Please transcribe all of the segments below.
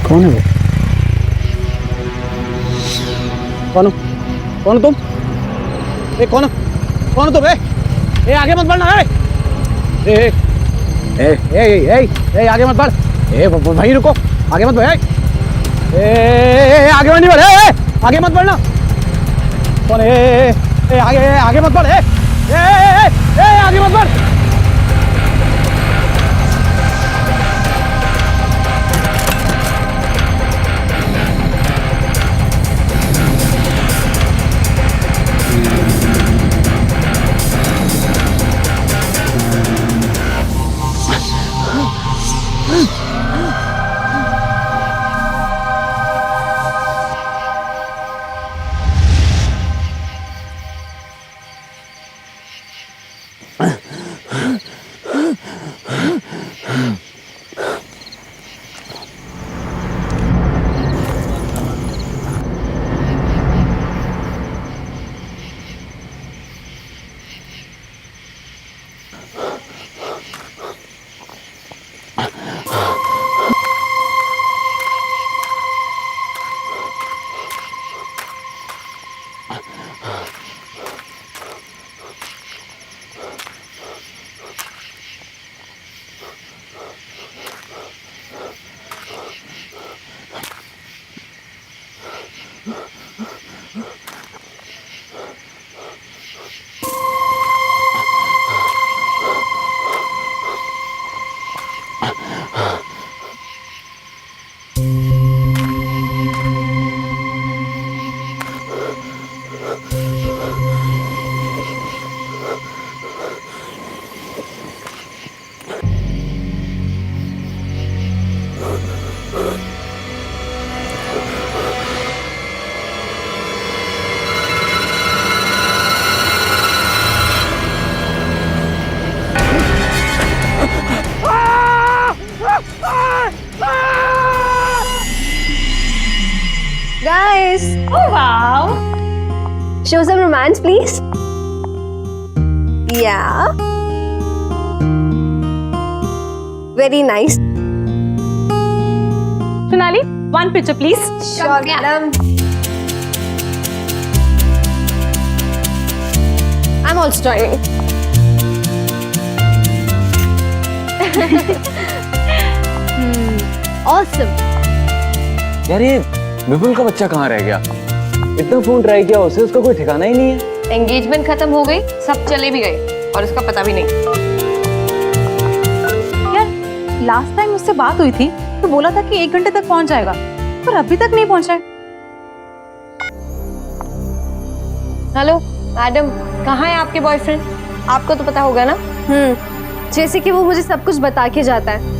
कौन है वो? कौन हो? कौन हो तुम? ए कौन हो? कौन हो तुम? ए आगे मत बढ़ना। ए ए ए ए ए ए आगे मत बढ़। वहीं रुको, आगे मत बढ़। ए आगे मत बढ़। आगे मत बढ़ना। कौन है? आगे मत बढ़। आगे मत बढ़। Guys, Oh wow! show some romance, please. Yeah. Very nice. Sonali, one picture please. Sure, madam. I'm also joining. Awesome. यार ये विपुल का बच्चा कहाँ रह गया? इतना फोन ट्राई किया उसे, उसका कोई ठिकाना ही नहीं है। एंगेजमेंट खत्म हो गई, सब चले भी गए और उसका पता भी नहीं। यार लास्ट टाइम उससे बात हुई थी तो बोला था कि 1 घंटे तक पहुंच जाएगा, पर अभी तक नहीं पहुंचा है। हेलो मैडम, कहाँ है आपके बॉयफ्रेंड? आपको तो पता होगा ना। जैसे कि वो मुझे सब कुछ बता के जाता है।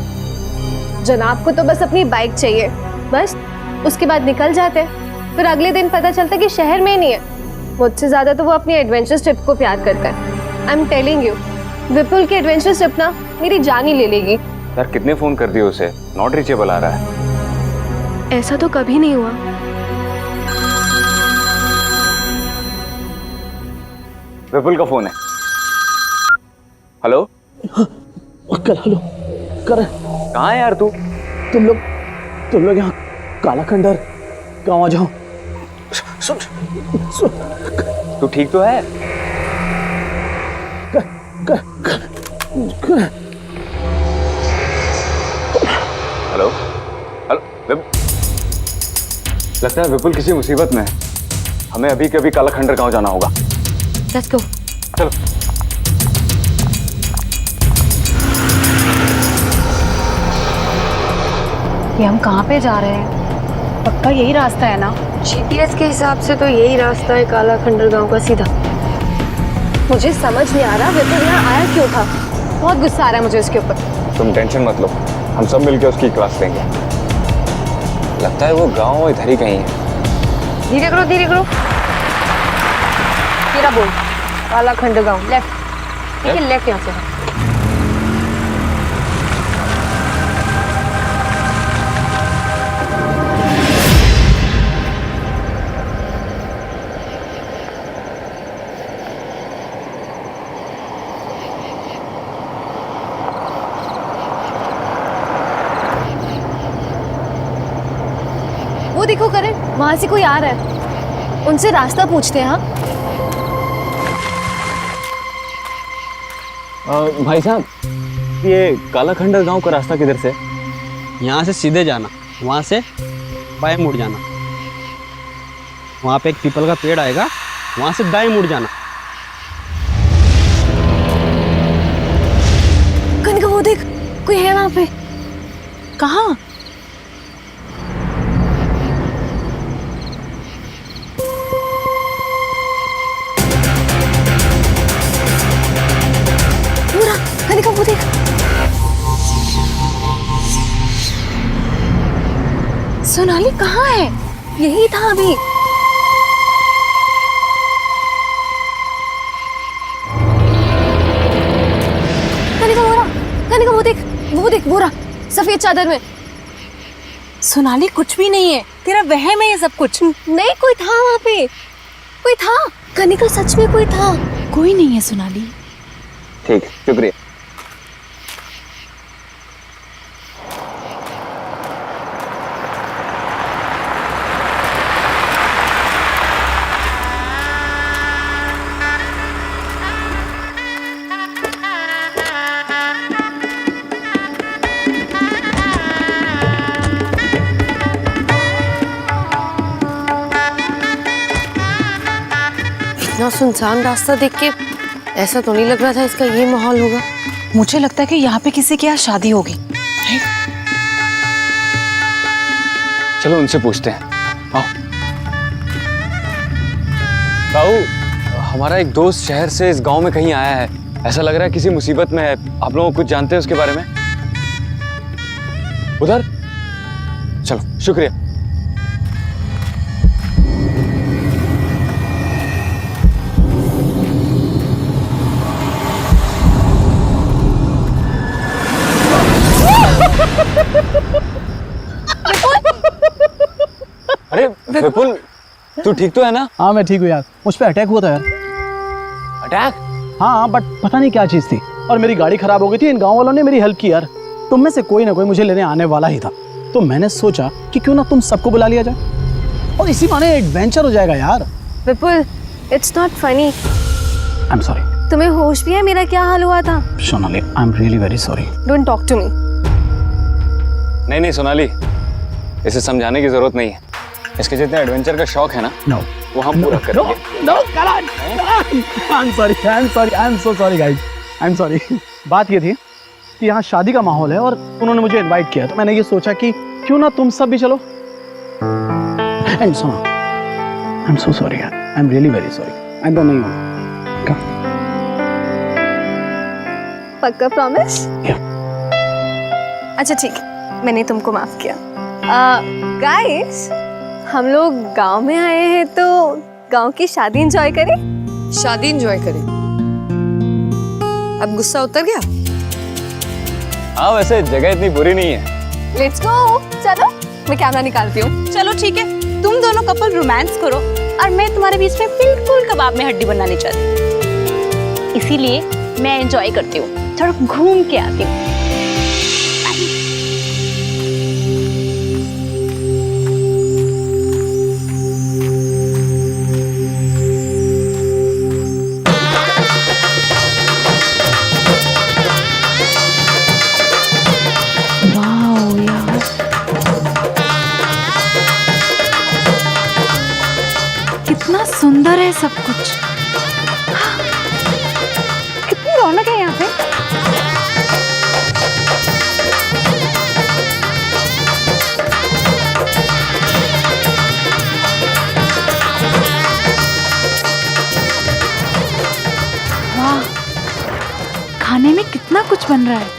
जनाब को तो बस अपनी बाइक चाहिए, बस उसके बाद निकल जाते हैं। फिर अगले दिन पता चलता कि शहर में ही नहीं है। मुझसे ज्यादा तो वो अपनी एडवेंचर ट्रिप को प्यार करता है। आई एम टेलिंग यू, विपुल की एडवेंचर ट्रिप ना मेरी जान ही ले लेगी। यार कितने फोन कर दिए उसे, नॉट रीचेबल आ रहा है। ऐसा तो कभी नहीं हुआ। विपुल का फोन है। हेलो कर हेलो कर। कहाँ है यार तू? तुम लोग यहाँ काला खंडर गाँव आ जाओ। सुन तू ठीक तो है? हेलो हेलो, लगता है विपुल किसी मुसीबत में है। हमें अभी के अभी काला खंडर गाँव जाना होगा। Let's go. चलो। ये हम कहाँ पे जा रहे हैं? पक्का यही रास्ता है ना? जीपीएस के हिसाब से तो यही रास्ता है काला खंडर गांव का सीधा। मुझे समझ नहीं आ रहा विपुल यहाँ आया क्यों था। बहुत गुस्सा आ रहा है मुझे उसके ऊपर। तुम टेंशन मत लो, हम सब मिलकर उसकी क्लास लेंगे। लगता है वो गांव इधर ही कहीं है। धीरे करो धीरे करो। तेरा बोल, काला खंडर गांव लेफ्ट। ठीक है, लेफ्ट यहाँ से। वहां से कोई आ रहा है, उनसे रास्ता पूछते हैं। हाँ भाई साहब, ये काला खंडर गांव का रास्ता किधर से? यहाँ से सीधे जाना, वहाँ से बाएं मुड़ जाना, वहाँ पे एक पीपल का पेड़ आएगा, वहाँ से दाएं मुड़ जाना। कनिका वो देख, कोई है वहाँ पे। कहाँ? कनिका वो देख। सोनाली कहाँ है? यही था अभी। कनिका वो देख, वो देख, वो रहा सफेद चादर में। सोनाली कुछ भी नहीं है, तेरा वहम है ये सब कुछ। नहीं, कोई था वहाँ पे, कोई था। कनिका सच में कोई था। कोई नहीं है सोनाली। ठीक, शुक्रिया। इतना सुनसान रास्ता देख के ऐसा तो नहीं लग रहा था इसका ये माहौल होगा। मुझे लगता है कि यहाँ पे किसी के यहाँ शादी होगी। चलो उनसे पूछते हैं। आओ। ताऊ, हमारा एक दोस्त शहर से इस गांव में कहीं आया है, ऐसा लग रहा है किसी मुसीबत में है। आप लोग कुछ जानते हैं उसके बारे में? उधर चलो, शुक्रिया। अरे विपुल, तू ठीक तो है ना? हाँ मैं ठीक हूँ यार, मुझ पे अटैक हुआ था यार। अटैक? हाँ बट पता नहीं क्या चीज़ थी, और मेरी गाड़ी खराब हो गई थी। इन गांव वालों ने मेरी हेल्प की यार। तुम में से कोई ना कोई मुझे लेने आने वाला ही था, तो मैंने सोचा कि क्यों ना तुम सबको बुला लिया जाए, और इसी बहाने एडवेंचर हो जाएगा यार। Vipul, it's not funny. I am sorry. तुम्हें होश भी है मेरा क्या हाल हुआ था? Sonali, I am really very sorry. Don't talk to me. नहीं नहीं सोनाली, इसे समझाने की जरूरत नहीं है। इसके जितने एडवेंचर का शौक है ना, नो वो हम पूरा करेंगे। No Karan, I am sorry, I am sorry, I am so sorry guys, I am sorry. बात ये थी कि यहाँ शादी का माहौल है और उन्होंने मुझे इनवाइट किया, तो मैंने ये सोचा कि क्यों ना तुम सब भी चलो। एंड सुनो, आई एम सो सॉरी यार, I am really very sorry. आई नहीं हूँ। पक्का प्रॉमिस? अच्छा ठीक है, मैंने तुमको माफ किया। गाइस, हम लोग गांव में आए हैं तो गांव की शादी एंजॉय करें। शादी एंजॉय करें। अब गुस्सा उतर गया? हाँ वैसे जगह इतनी बुरी नहीं है। Let's go. चलो मैं कैमरा निकालती हूँ। चलो ठीक है, तुम दोनों कपल रोमांस करो और मैं तुम्हारे बीच में बिल्कुल कबाब में हड्डी बनना नहीं चाहती, इसीलिए मैं एंजॉय करती हूँ, थोड़ा घूम के आती हूँ। कितना सुंदर है सब कुछ, कितनी रौनक है यहाँ पे। वाह, खाने में कितना कुछ बन रहा है।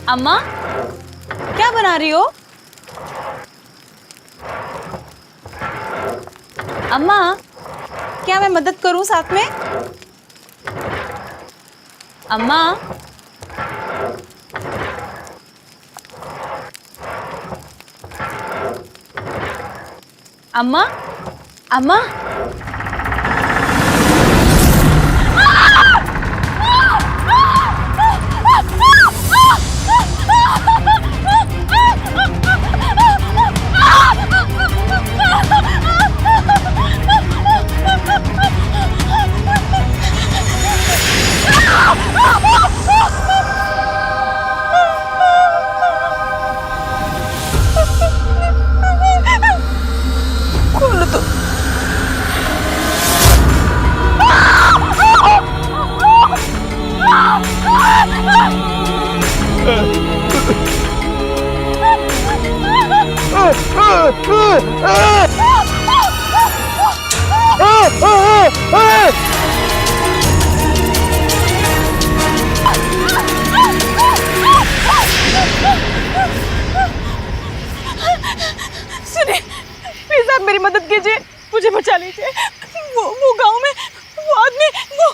अम्मा, क्या बना रही हो? अम्मा, क्या मैं मदद करूं साथ में? अम्मा, अम्मा, अम्मा, मदद कीजिए, मुझे बचा लीजिए। वो गांव में वो आदमी वो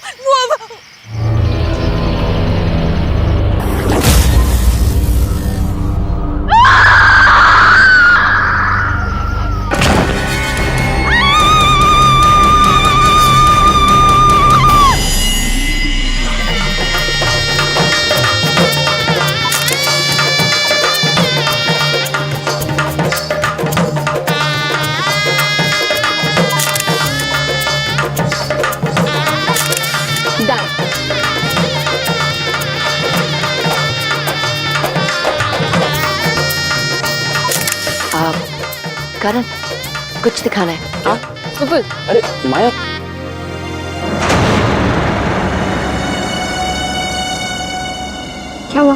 करण, कुछ दिखाना है। हाँ विपुल। अरे माया, क्या हुआ?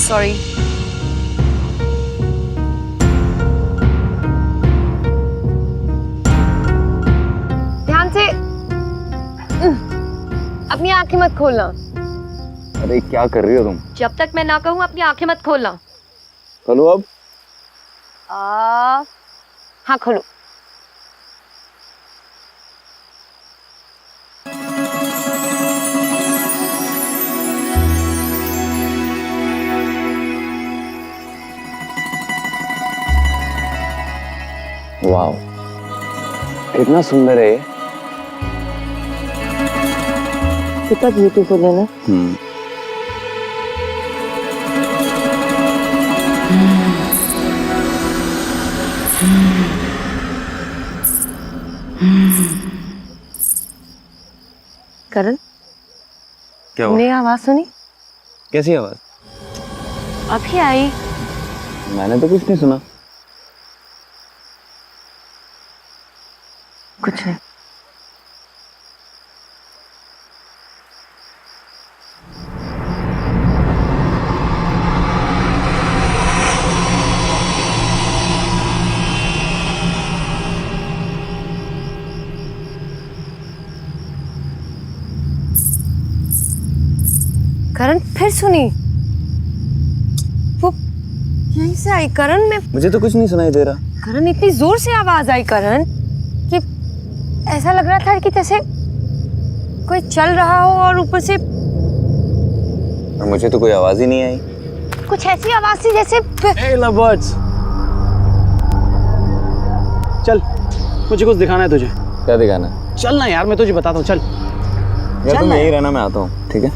सॉरी। ध्यान से। अपनी आंखें मत खोलना। अरे क्या कर रही हो तुम? जब तक मैं ना कहूँ अपनी आंखें मत खोलना। खोलो अब। हाँ खोलो। वाह, कितना सुंदर है ये। कितना ब्यूटीफुल है ना। करण, क्या तुमने आवाज सुनी? कैसी आवाज? अभी आई। मैंने तो कुछ नहीं सुना। कुछ नहीं। करण फिर सुनी। वो यहीं से आई करण। में मुझे तो कुछ नहीं सुनाई दे रहा। करण इतनी जोर से आवाज आई करण कि ऐसा लग रहा था कि जैसे कोई चल रहा हो और ऊपर से और मुझे तो कोई आवाज ही नहीं आई। कुछ ऐसी आवाज थी जैसे Hey lovebirds, चल मुझे कुछ दिखाना है तुझे। क्या दिखाना? चल ना यार, मैं तुझे बताता हूँ। चल या चल तुम ना यही यार। रहना, मैं आता हूँ। ठीक है,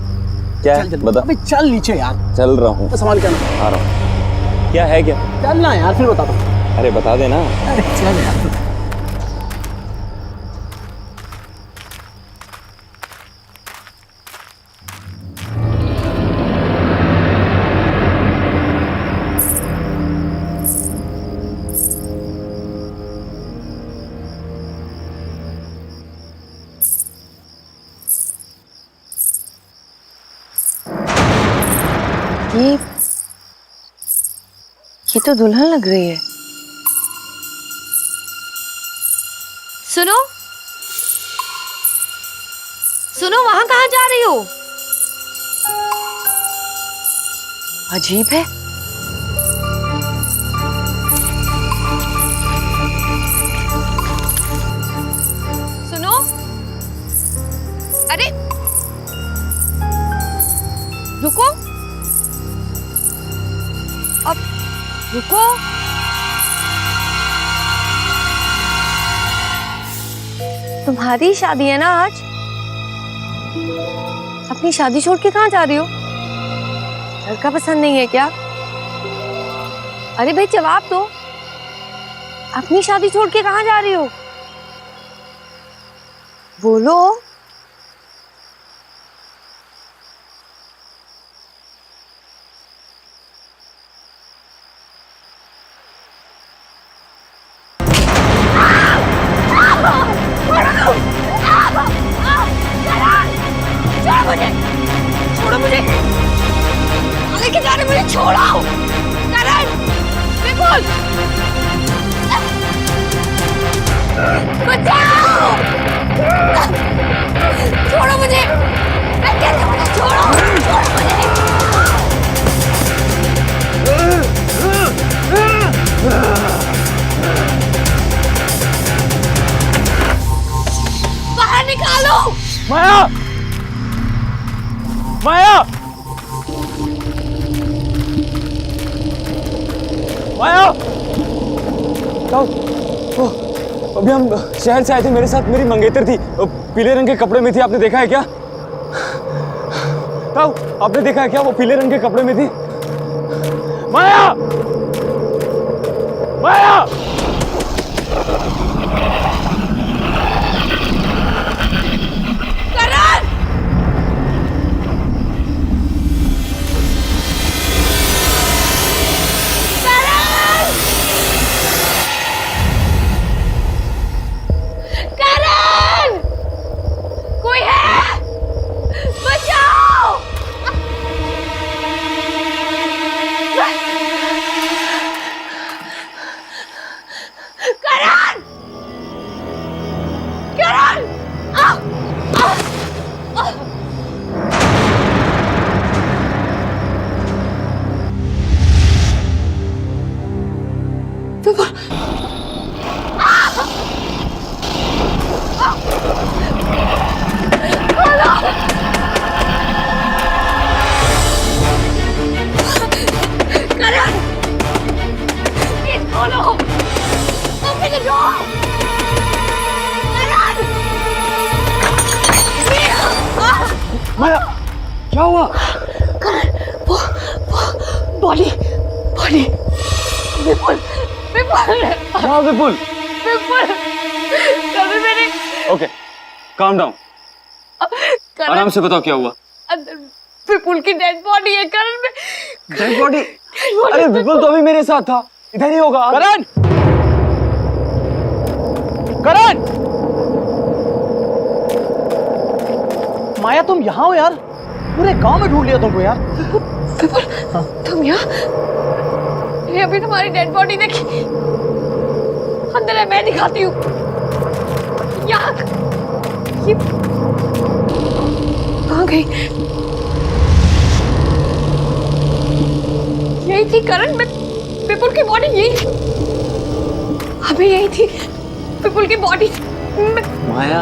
क्या चल है बता। अबे चल नीचे यार, चल रहा हूँ, संभाल के आना। आ रहा हूँ। क्या है क्या? चल ना यार, फिर बताता हूँ। अरे बता देना। अरे चल यार। ये तो दुल्हन लग रही है। सुनो सुनो, वहां कहाँ जा रही हो? अजीब है। सुनो, अरे रुको, अब रुको। तुम्हारी शादी है ना आज? अपनी शादी छोड़ के कहाँ जा रही हो? लड़का पसंद नहीं है क्या? अरे भाई जवाब दो, अपनी शादी छोड़ के कहाँ जा रही हो? बोलो। छोड़ो मुझे, लेके जा रहे, मुझे छोड़ो। करण, विपुल, बचाओ, छोड़ो मुझे। माया, माया, अभी हम शहर से आए थे, मेरे साथ मेरी मंगेतर थी, पीले रंग के कपड़े में थी, आपने देखा है क्या? ताऊ, आपने देखा है क्या वो पीले रंग के कपड़े में थी? माया, माया, कोई है? बचाओ! करण! करण! माया, क्या हुआ? बॉडी बॉडी विपुल विपुल हाँ विपुल। विपुल कभी मैंने ओके, काम डाउन, आराम से बताओ क्या हुआ। अंदर विपुल की डेड बॉडी है करण में। Dead body? अरे विपुल तो अभी मेरे साथ था, इधर ही होगा। करण, करण, माया तुम यहाँ हो यार? पूरे गांव में ढूंढ लिया तुमको यार। विपुल तुम यहाँ? ये अभी तुम्हारी डेड बॉडी देखी, अंदर है, मैं दिखाती हूँ। यहाँ ये कहाँ गई? यही थी करण में, विपुल की बॉडी यही थी, अभी यही थी विपुल की बॉडी। माया,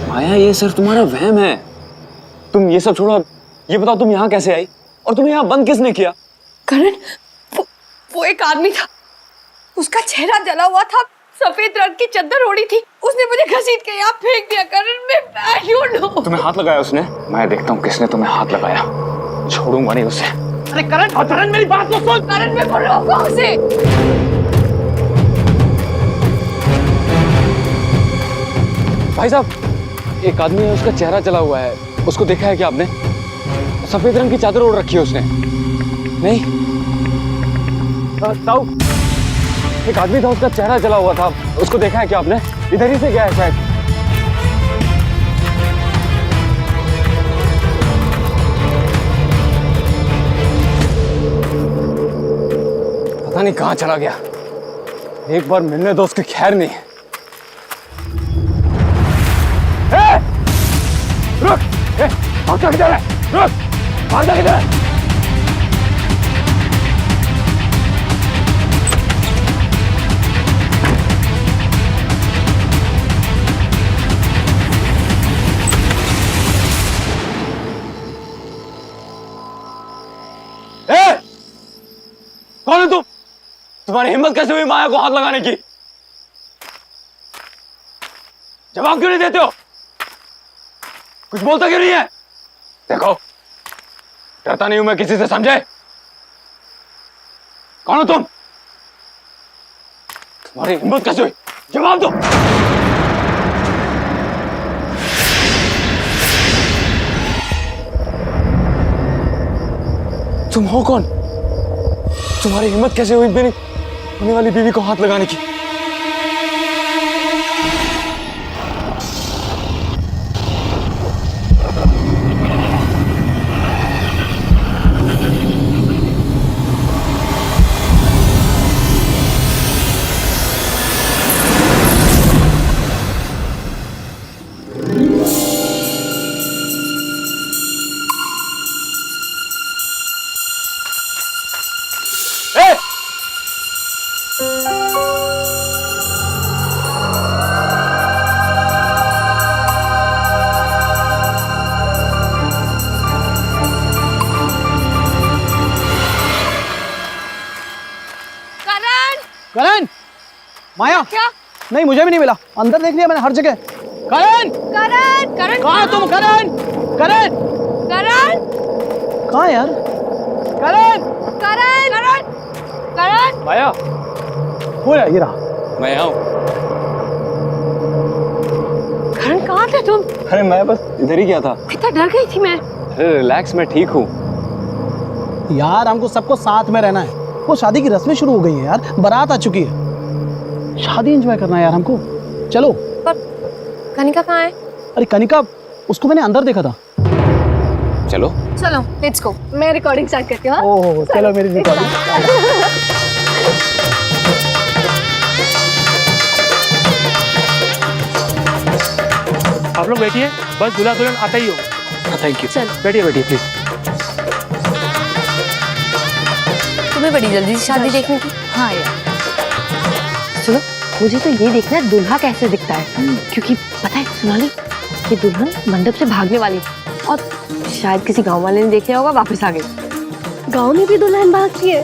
माया ये सिर्फ तुम्हारा वहम है। तुम ये सब छोड़ो, ये बताओ तुम यहाँ कैसे आई और तुम्हें यहाँ बंद किसने किया? करण वो एक आदमी था, उसका चेहरा जला हुआ था, सफेद रंग की चादर ओढ़ी थी, उसने मुझे घसीट के यहाँ फेंक दिया। करण में आई डोंट नो। तुम्हें हाथ लगाया उसने? मैं देखता हूँ किसने तुम्हें हाथ लगाया, छोड़ूंगा नहीं उसे। अरे करण, करण मेरी बात तो सुन। करण में रोको उसे। भाई साहब, एक आदमी है, उसका चेहरा जला हुआ है, उसको देखा है क्या आपने? सफेद रंग की चादर ओढ़ रखी है उसने। नहीं ताऊ, एक आदमी था, उसका चेहरा जला हुआ था, उसको देखा है क्या आपने? इधर ही से गया है शायद। पता नहीं कहाँ चला गया, एक बार मिलने दो, उसकी खैर नहीं। रुक, भागता किधर है? रुक, भागता किधर है? कौन है तुम? तुम्हारी हिम्मत कैसे हुई माया को हाथ लगाने की? जवाब क्यों नहीं देते हो? कुछ बोलता क्यों नहीं है? देखो, डरता नहीं हूं मैं किसी से, समझे? कौन हो तुम? तुम्हारी हिम्मत कैसे हुई? जवाब दो। तुम हो कौन? तुम्हारी हिम्मत कैसे हुई मेरी होने वाली बीवी को हाथ लगाने की? माया क्या? नहीं, मुझे भी नहीं मिला। अंदर देख लिया मैंने हर जगह। करण, करण करण कहाँ है तुम? करण, करण करण कहाँ है यार? करण, करण करण करण माया, हो यार, ये रहा। मैं यहाँ हूँ। करण कहाँ थे तुम? अरे मैं बस इधर ही गया था। कितना डर गई थी मैं। अरे रिलैक्स, मैं ठीक हूँ। यार हमको सबको साथ में रहना है। वो शादी की रस्में शुरू हो गई हैं यार, बारात आ चुकी है। शादी एंजॉय करना है यार हमको। चलो। पर कनिका कहाँ है? अरे कनिका, उसको मैंने अंदर देखा था। चलो। चलो लेट्स गो। मैं रिकॉर्डिंग स्टार्ट करती हूँ। हाँ? ओह चलो मेरी रिकॉर्डिंग। आप लोग बैठिए, बस दूल्हा दुल्हन आता ही हो। Thank you. चलो बैठिए बैठिए प्लीज। तुम्हें बड़ी जल्दी से शादी देखने की? हाँ यार, सुनो, मुझे तो ये देखना है दूल्हा कैसे दिखता है, क्योंकि पता है सोनाली, ये दुल्हन मंडप से भागने वाली है और शायद किसी गांव वाले ने देख लिया होगा, वापस आ गई। गांव में भी दुल्हन भागती है।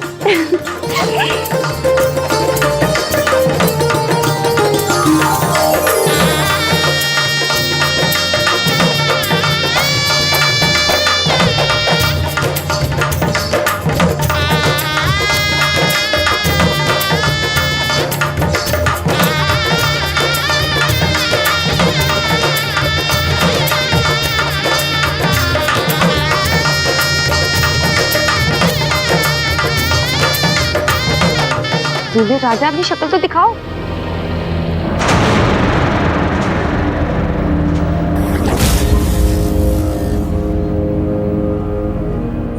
दूल्हे राजा, अपनी शक्ल तो दिखाओ।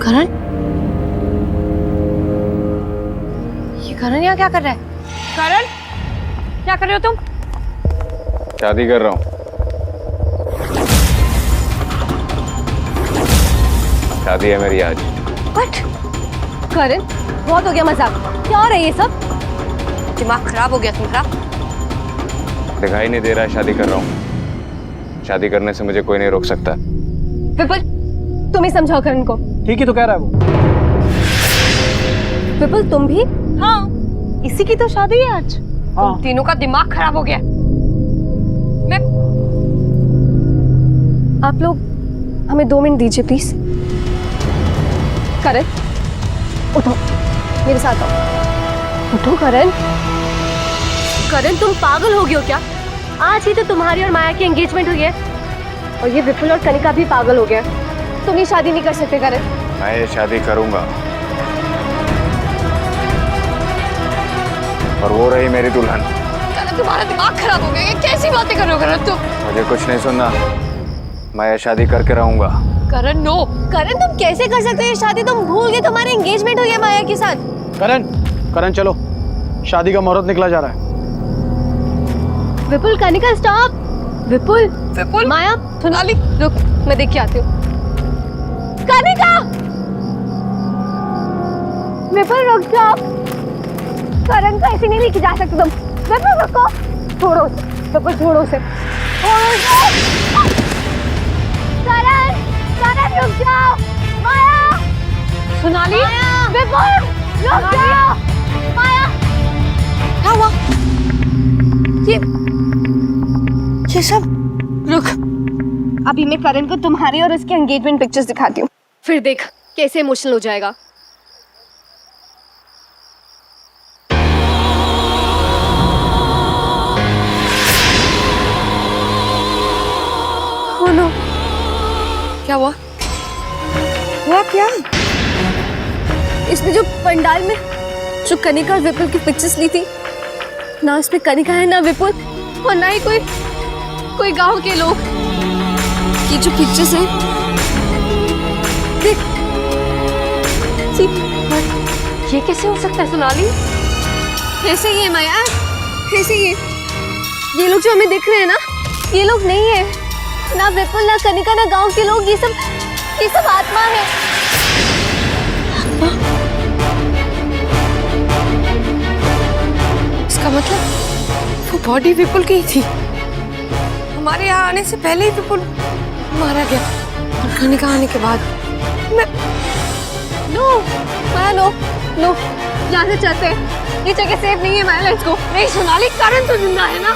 करण, ये करण यहाँ क्या कर रहा है? करण क्या कर रहे हो तुम? शादी कर रहा हूँ। शादी है मेरी आज। व्हाट? करण, बहुत हो गया मजाक। क्या हो रहा है ये सब? दिमाग खराब हो गया तुम्हारा? दिखाई नहीं दे रहा है शादी कर रहा हूँ। शादी करने से मुझे कोई नहीं रोक सकता। विपुल, तुम ही समझाओ करण को। ठीक ही तो कह रहा है वो। विपुल तुम भी? हाँ, इसी की तो शादी है आज। हाँ। तीनों का दिमाग खराब हो गया। मैं आप लोग हमें 2 मिनट दीजिए प्लीज। करण, उठो, मेरे साथ आओ। उठो करण। करण, तुम पागल हो गए हो क्या? आज ही तो तुम्हारी और माया की एंगेजमेंट हुई है और ये विपुल और कनिका भी पागल हो गया। तुम ये शादी नहीं कर सकते करण। मैं ये शादी करूंगा और वो रही मेरी दुल्हन। करण, तुम्हारा दिमाग खराब हो गया। ये कैसी बातें कर रहे हो करण तुम? मुझे कुछ नहीं सुनना, मैं ये शादी करके रहूंगा। करण नो। करण, तुम कैसे कर सकते हो ये शादी? तुम भूल गए तुम्हारी एंगेजमेंट हुई है माया के साथ। करण, करण चलो, शादी का मुहूर्त निकला जा रहा है। विपुल, कनिका स्टॉप। विपुल, विपुल, माया, सोनाली, रुक, मैं देख के आती हूँ। कनिका! विपुल रुक जाओ। करण को ऐसे नहीं लेके जा सकते तुम। विपुल रुको। छोड़ो उसे। विपुल छोड़ो उसे। छोड़ो उसे। करण, करण रुक जाओ। माया! सोनाली, विपुल रुक जाओ। माया! क्या हुआ? ये सब रुक। अभी मैं करण को तुम्हारी और उसकी एंगेजमेंट पिक्चर्स दिखाती हूँ, फिर देख कैसे इमोशनल हो जाएगा। Oh no! क्या हुआ? हुआ क्या? इसमें जो पंडाल में जो कनिका और विपुल की पिक्चर्स ली थी, ना इसमें कनिका है ना विपुल और ना ही कोई गांव के लोग। ये जो पिक्चर्स हैं, देख। ये कैसे हो सकता है सोनाली? ऐसे ही है माया, ऐसे ही है। ये लोग जो हमें दिख रहे हैं ना, ये लोग नहीं है। ना विपुल, ना कनिका, ना गांव के लोग। ये सब आत्मा है। इसका मतलब वो बॉडी विपुल की ही थी। हमारे यहाँ आने से पहले ही विपुल मारा गया और कनिका आने के बाद नो माया, नो नो, यहाँ से चलते हैं। ये जगह सेफ नहीं है माया, लेट्स गो। नहीं सोनाली, करण तो जिंदा है ना?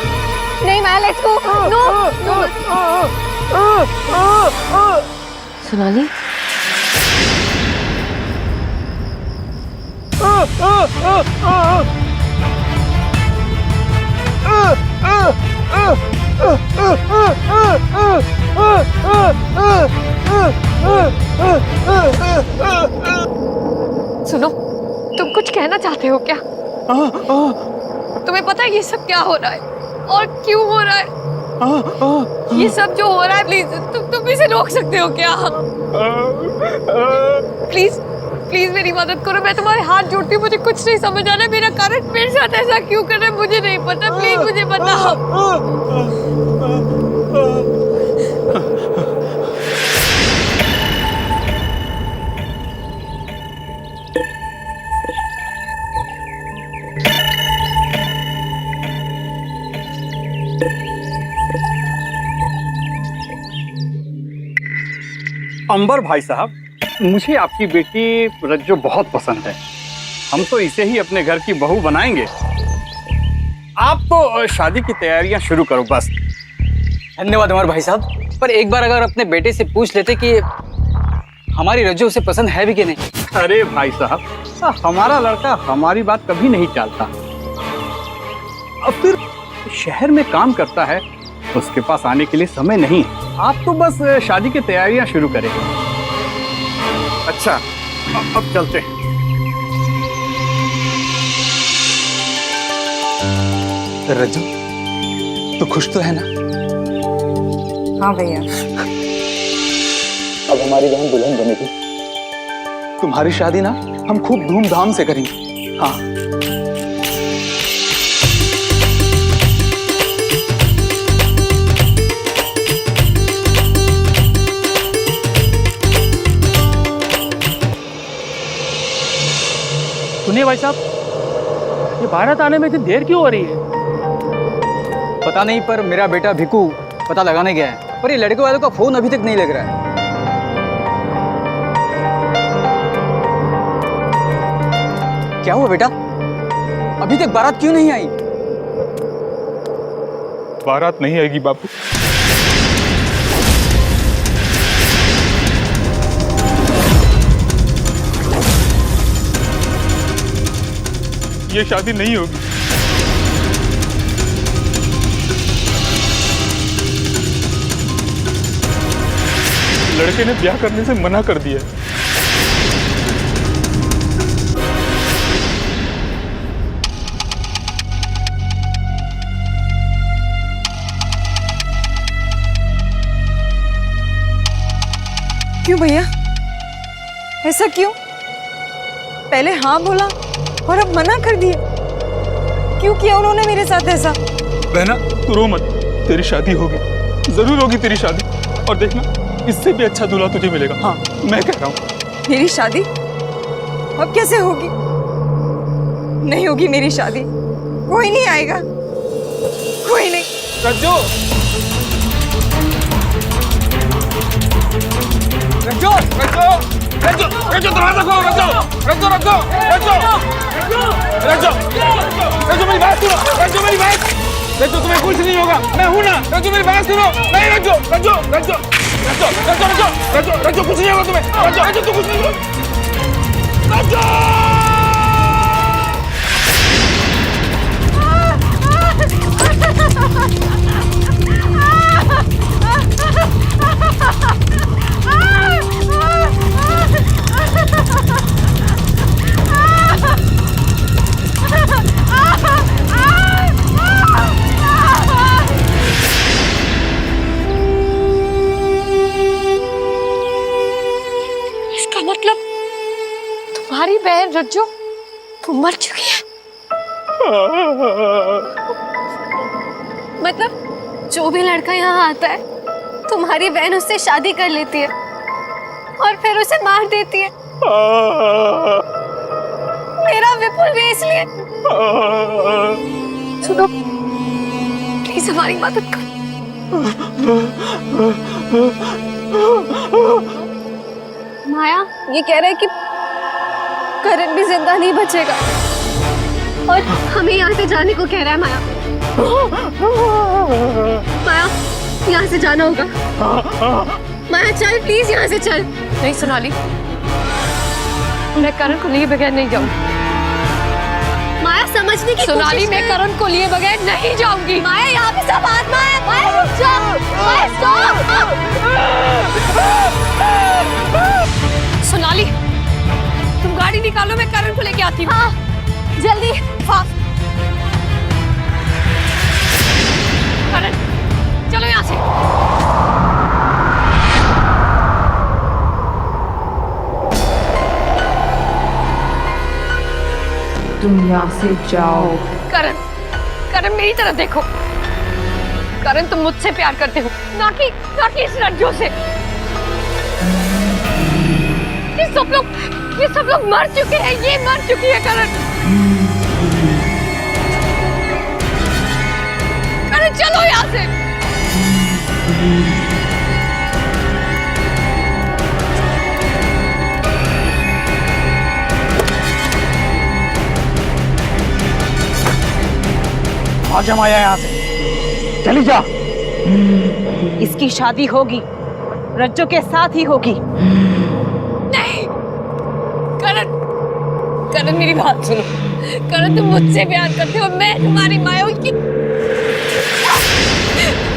नहीं माया, लेट्स गो। नो सोनाली, सुनो, तुम कुछ कहना चाहते हो क्या? तुम्हें पता है ये सब क्या हो रहा है और क्यों हो रहा है? ये सब जो हो रहा है, प्लीज तुम इसे रोक सकते हो क्या? प्लीज प्लीज मेरी मदद करो, मैं तुम्हारे हाथ जोड़ती हूँ। मुझे कुछ नहीं समझ आ रहा है, मेरा कारण मेरे साथ ऐसा क्यों कर रहा है मुझे नहीं पता। प्लीज मुझे बताओ। अंबर भाई साहब, मुझे आपकी बेटी रज्जो बहुत पसंद है। हम तो इसे ही अपने घर की बहू बनाएंगे। आप तो शादी की तैयारियां शुरू करो बस। धन्यवाद अमर भाई साहब, पर एक बार अगर अपने बेटे से पूछ लेते कि हमारी रज्जो उसे पसंद है भी कि नहीं। अरे भाई साहब, हमारा लड़का हमारी बात कभी नहीं टालता। अब फिर शहर में काम करता है, उसके पास आने के लिए समय नहीं। आप तो बस शादी की तैयारियां शुरू करें। अच्छा, अब चलते हैं। रज्जो, तो खुश तो है ना? हाँ भैया। अब हमारी बहन दुल्हन बनेगी। तुम्हारी शादी ना हम खूब धूमधाम से करेंगे। हाँ। सुनिए भाई साहब, ये भारत आने में इतनी देर क्यों हो रही है? पता नहीं, पर मेरा बेटा भिकू पता लगाने गया है, पर ये लड़के वालों का फोन अभी तक नहीं लग रहा है। क्या हुआ बेटा, अभी तक बारात क्यों नहीं आई? बारात नहीं आएगी बापू। ये शादी नहीं होगी। लड़के ने ब्याह करने से मना कर दिया है। क्यों भैया, ऐसा क्यों? पहले हाँ बोला और अब मना कर दिया। क्यों किया उन्होंने मेरे साथ ऐसा? बहना तू रो मत, तेरी शादी होगी, जरूर होगी तेरी शादी। और देखना, इससे भी अच्छा दूल्हा तुझे मिलेगा। हाँ, मैं कह रहा हूँ। मेरी शादी अब कैसे होगी? नहीं होगी मेरी शादी, कोई नहीं आएगा, कोई नहीं। रज्जो, रज्जो, रज्जो, रज्जो, रज्जो, दरवाजा खोलो। रज्जो, रज्जो, रज्जो, रज्जो, रज्जो, रज्जो, मेरी बात सुनो। रज्जो, मेरी बात। रज्जो, तुम्हें कुछ नहीं होगा, मैं हूं ना। रज्जो, मेरी बात सुनो। नहीं रज्जो, रज्जो, रज्जो, रज्जो, रज्जो, रज्जो, रज्जो, रज्जो, कुछ नहीं होगा तुम्हें। रज्जो, रज्जो, तू कुछ नहीं होगा। रज्जो! इसका मतलब तुम्हारी बहन रज्जो वो मर चुकी है? मतलब जो भी लड़का यहाँ आता है, तुम्हारी बहन उससे शादी कर लेती है और फिर उसे मार देती है। मेरा विपुल भी इसलिए। सुनो, प्लीज हमारी मदद करो। माया ये कह रहे हैं कि करण भी जिंदा नहीं बचेगा। और हमें यहाँ से जाने को कह रहा है माया। माया, यहाँ से जाना होगा। माया चल प्लीज, यहाँ से चल। नहीं सोनाली, मैं करण को लिए बगैर नहीं जाऊंगी। माया समझने की सोनाली, कोशिश मैं कर। करण को लिए बगैर नहीं जाऊंगी। माया यहाँ पे सब आत्मा है। माया रुक जा। माया स्टॉप। सोनाली, तुम गाड़ी निकालो, मैं करण को लेके आती हूँ। हाँ जल्दी। फास्ट। करण, चलो यहाँ से। तुम यहाँ से जाओ। करण, करण मेरी तरफ देखो। करण, तुम मुझसे प्यार करते हो, ना कि इस रज्जू से। ये सब लोग मर चुके हैं, ये मर चुकी है करण। करण चलो यहाँ से। आ जा माया यहाँ से, चली जा। इसकी शादी होगी, रज्जो के साथ ही होगी। नहीं करण, करण मेरी बात सुनो। करण, तुम मुझसे प्यार करते हो, मैं तुम्हारी माँ हूँ।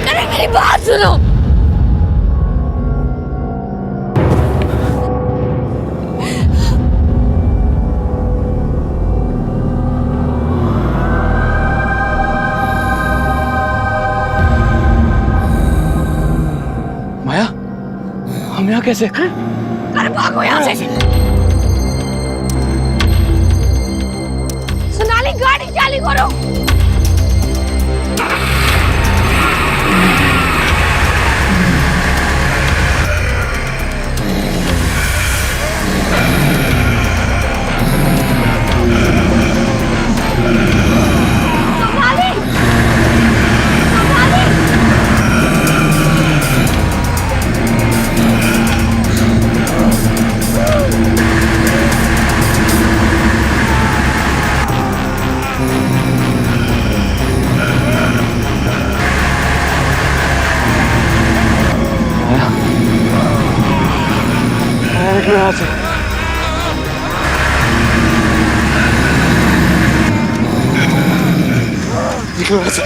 करण मेरी बात सुनो। माया, हम यहाँ कैसे? करण भागो यहाँ से। सोनाली, गाड़ी चालू करो। निकलो यहाँ से। निकलो यहाँ से।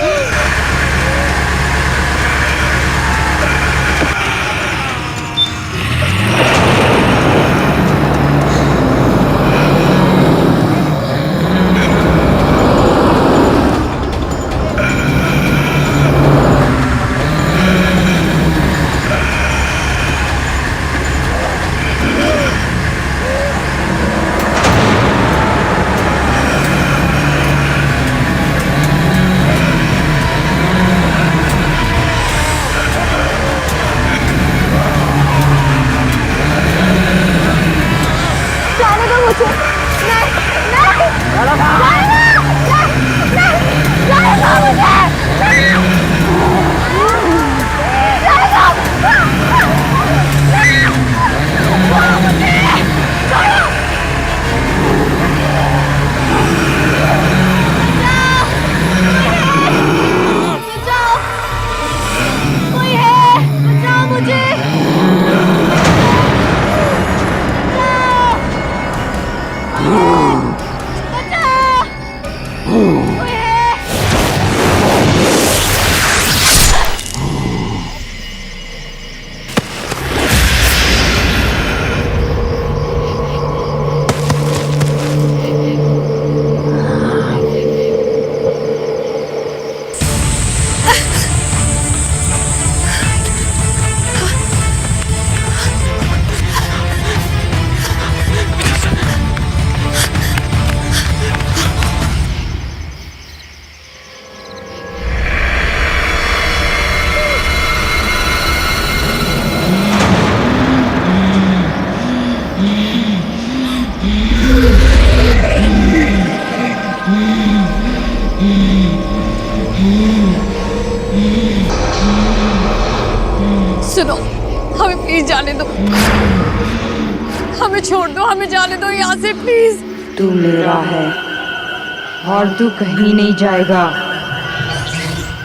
सुनो, हमें प्लीज जाने दो, हमें छोड़ दो, हमें जाने दो यहाँ से प्लीज। तू मेरा है और तू कहीं नहीं जाएगा।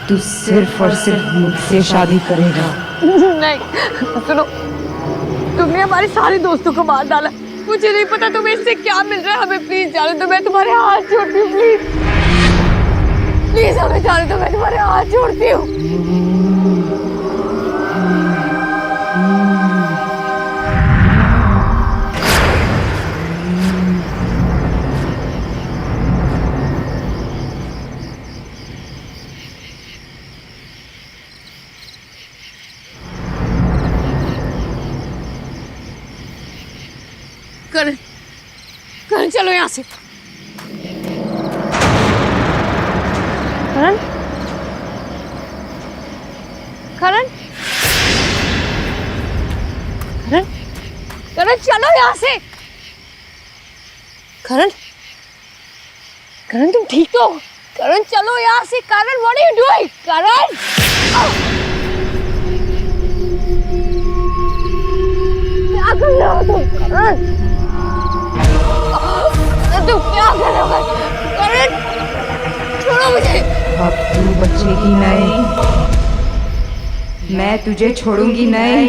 तू सिर्फ और सिर्फ मुझसे शादी करेगा। नहीं सुनो, तुमने हमारे सारे दोस्तों को मार डाला। मुझे नहीं पता तुम्हें इससे क्या मिल रहा है। हमें प्लीज जाने दो, मैं तुम्हारे हाथ जोड़ती हूँ। प्लीज प्लीज हमें जाने दो, मैं तुम्हारे हाथ जोड़ती हूँ। करण, करण चलो यहाँ से। करण, करण, करण, करण चलो यहाँ से। करण, करण तुम ठीक तो हो? करण चलो यहाँ से। करण व्हाट आर यू डूइंग? करण क्या कर रहे हो तुम? करण तुम क्या कर रहे हो? करण छोड़ो मुझे। अब तू बचेगी नहीं, मैं तुझे छोड़ूंगी नहीं।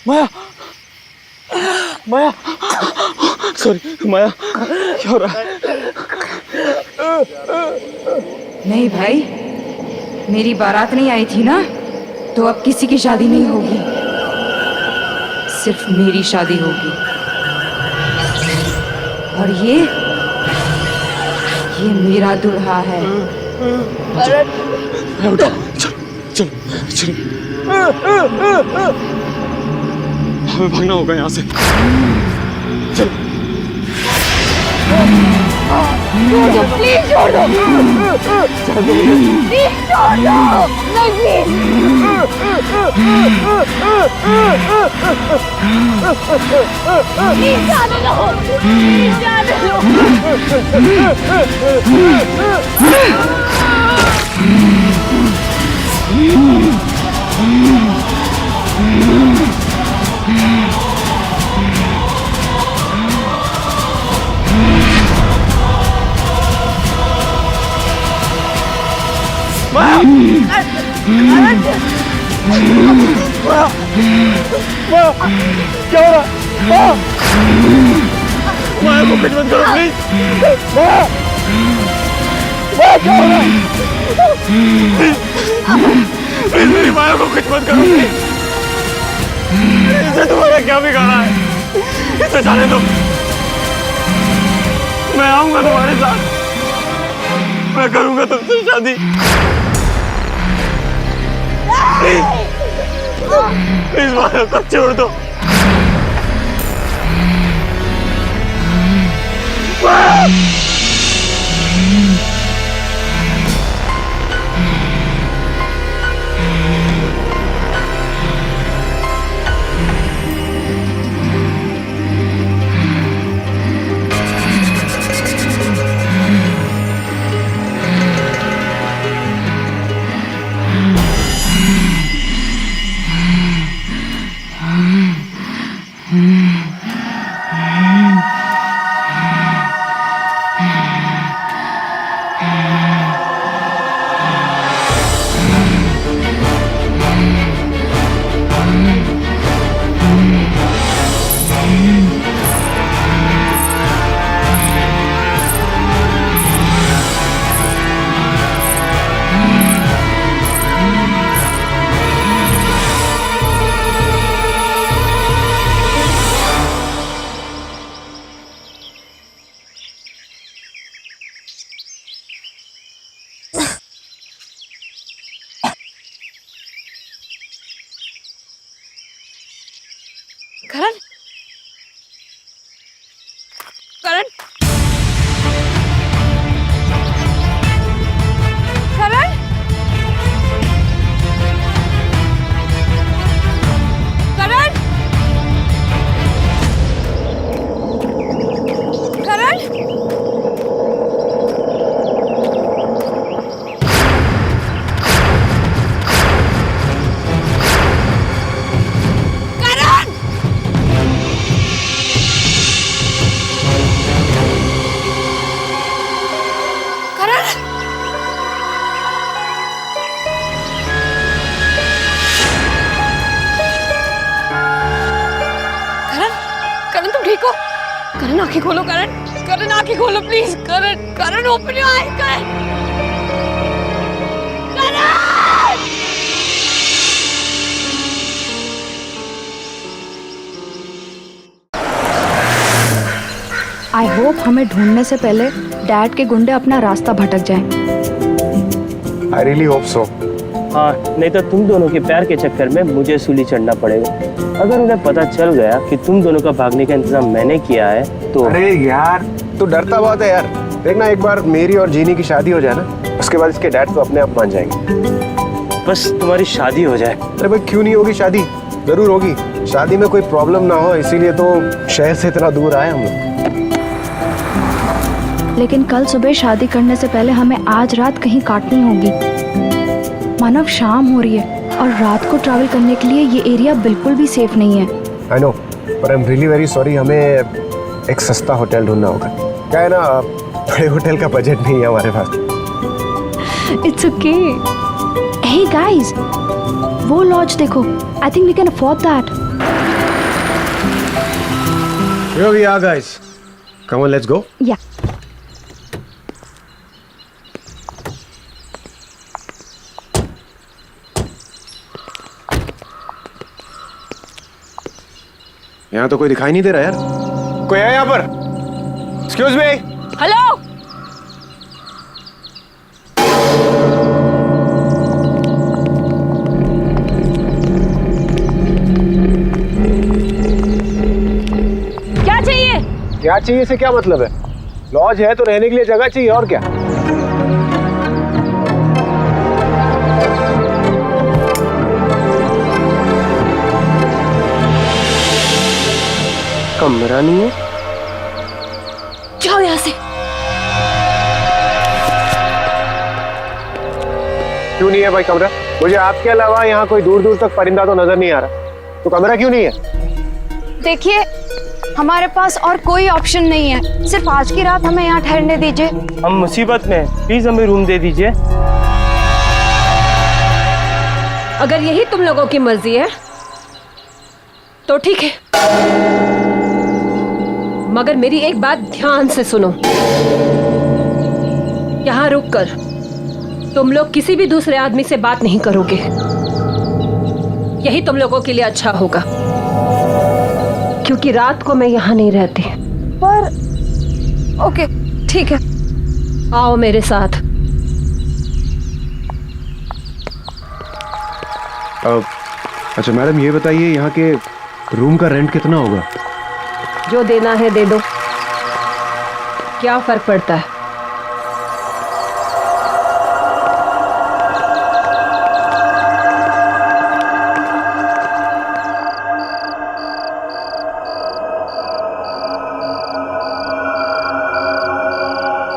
माया, माया, सॉरी माया, क्या हो रहा है? नहीं भाई, मेरी बारात नहीं आई थी ना, तो अब किसी की शादी नहीं होगी, सिर्फ मेरी शादी होगी। और ये मेरा दूल्हा है। उठो, चलो चलो चलो, हमें भागना होगा यहाँ से। चलो छोड़ दो प्लीज, छोड़ दो प्लीज, छोड़ दो नहीं प्लीज जाने दो, प्लीज जाने दो। क्या हो रहा है? माया को कुछ मत करो प्लीज। माया, माया क्या हो रहा है? प्लीज मेरी माया को कुछ मत करो प्लीज। इसे तुम्हारा क्या बिगाड़ा है? इसे जाने दो, मैं आऊंगा तुम्हारे साथ, मैं करूंगा तुमसे शादी। प्लीज माया को छोड़ दो। करण, करण करण तुम ठीक हो? करण आंखें खोलो, करण आंखें खोलो please. Karan open your eyes Karan. I hope हमें ढूंढने से पहले डैड के गुंडे अपना रास्ता भटक जाएं। I really hope so. हाँ, नहीं तो तुम दोनों के प्यार के चक्कर में मुझे सूली चढ़ना पड़ेगा। अगर उन्हें पता चल गया कि तुम दोनों का भागने का इंतजाम मैंने किया है तो। अरे यार तू डरता बहुत है यार। देखना एक बार मेरी और जीनी की शादी हो जाए ना, उसके बाद इसके डैड तो अपने आप मान जाएंगे। बस तुम्हारी शादी हो जाए। अरे भाई क्यों नहीं होगी शादी? जरूर होगी। शादी में कोई प्रॉब्लम ना हो इसीलिए तो शहर से इतना दूर आए हम लोग। लेकिन कल सुबह शादी करने से पहले हमें आज रात कहीं काटनी होगी। मानव शाम हो रही है और रात को ट्रैवल करने के लिए ये एरिया बिल्कुल भी सेफ नहीं है। आई नो, पर आई एम रियली वेरी सॉरी। हमें एक सस्ता होटल ढूंढना होगा। क्या है ना, बड़े होटल का बजट नहीं है हमारे पास। It's okay. हे गाइस, वो लॉज देखो। I think we can afford that. Here we are guys. Come on, let's go. या यहाँ तो कोई दिखाई नहीं दे रहा यार। कोई है यहाँ पर? Excuse me. हेलो, क्या चाहिए? क्या चाहिए से क्या मतलब है? लॉज है तो रहने के लिए जगह चाहिए और क्या? कमरा नहीं है? जाओ यहाँ से। क्यों नहीं है भाई कमरा? मुझे आपके अलावा यहाँ कोई दूर दूर तक परिंदा तो नजर नहीं आ रहा, तो कमरा क्यों नहीं है? देखिए, हमारे पास और कोई ऑप्शन नहीं है। सिर्फ आज की रात हमें यहाँ ठहरने दीजिए। हम मुसीबत में, प्लीज हमें रूम दे दीजिए। अगर यही तुम लोगों की मर्जी है तो ठीक है, मगर मेरी एक बात ध्यान से सुनो। यहाँ रुककर तुम लोग किसी भी दूसरे आदमी से बात नहीं करोगे। यही तुम लोगों के लिए अच्छा होगा, क्योंकि रात को मैं यहाँ नहीं रहती। पर ओके, ठीक है। आओ मेरे साथ। अच्छा मैडम ये बताइए, यहाँ के रूम का रेंट कितना होगा? जो देना है दे दो, क्या फर्क पड़ता है।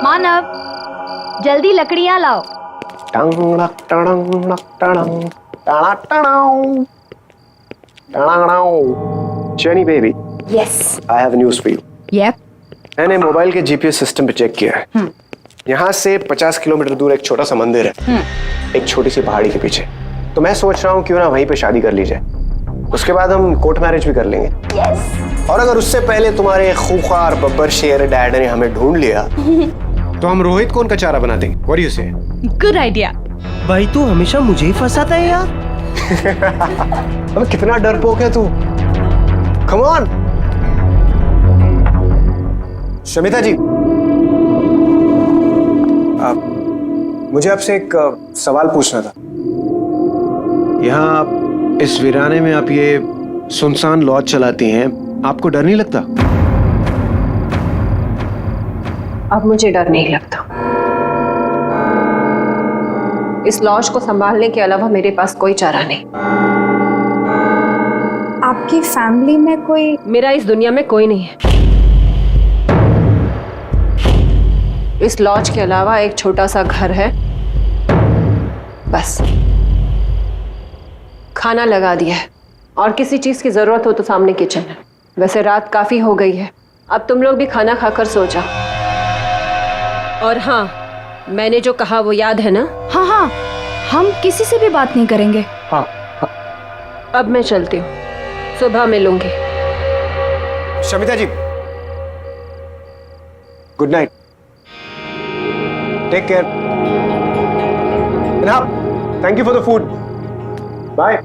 मानव, जल्दी लकड़ियां लाओ। Jenny baby, yes. I have news for you. Yup. मैंने मोबाइल के जीपीएस सिस्टम पे चेक किया है। यहाँ से 50 किलोमीटर दूर एक छोटा सा मंदिर है, एक छोटी सी पहाड़ी के पीछे। तो मैं सोच रहा हूँ क्यों ना वहीं पे शादी कर ली जाए, उसके बाद हम कोर्ट मैरिज भी कर लेंगे। यस। और अगर उससे पहले तुम्हारे खूंखार बब्बर शेर डैड ने हमें ढूंढ लिया तो हम रोहित को उनका चारा बना देंगे। What do you say? Good idea. भाई तू हमेशा मुझे ही फंसाता है यार। अब कितना डरपोक है तू। Come on. शमिता जी, मुझे आपसे एक सवाल पूछना था। यहाँ इस वीराने में आप ये सुनसान लॉज चलाती हैं, आपको डर नहीं लगता? अब मुझे डर नहीं लगता। इस लॉज को संभालने के अलावा मेरे पास कोई चारा नहीं। आपकी फैमिली में कोई? मेरा इस दुनिया में कोई नहीं है। इस लॉज के अलावा एक छोटा सा घर है, बस। खाना लगा दिया है और किसी चीज की जरूरत हो तो सामने किचन है। वैसे रात काफी हो गई है, अब तुम लोग भी खाना खाकर सो जाओ। और हाँ, मैंने जो कहा वो याद है ना? हाँ हाँ, हम किसी से भी बात नहीं करेंगे। अब मैं चलती हूँ, सुबह मिलूंगी। Shamita ji, good night, take care, thank you for the food, bye.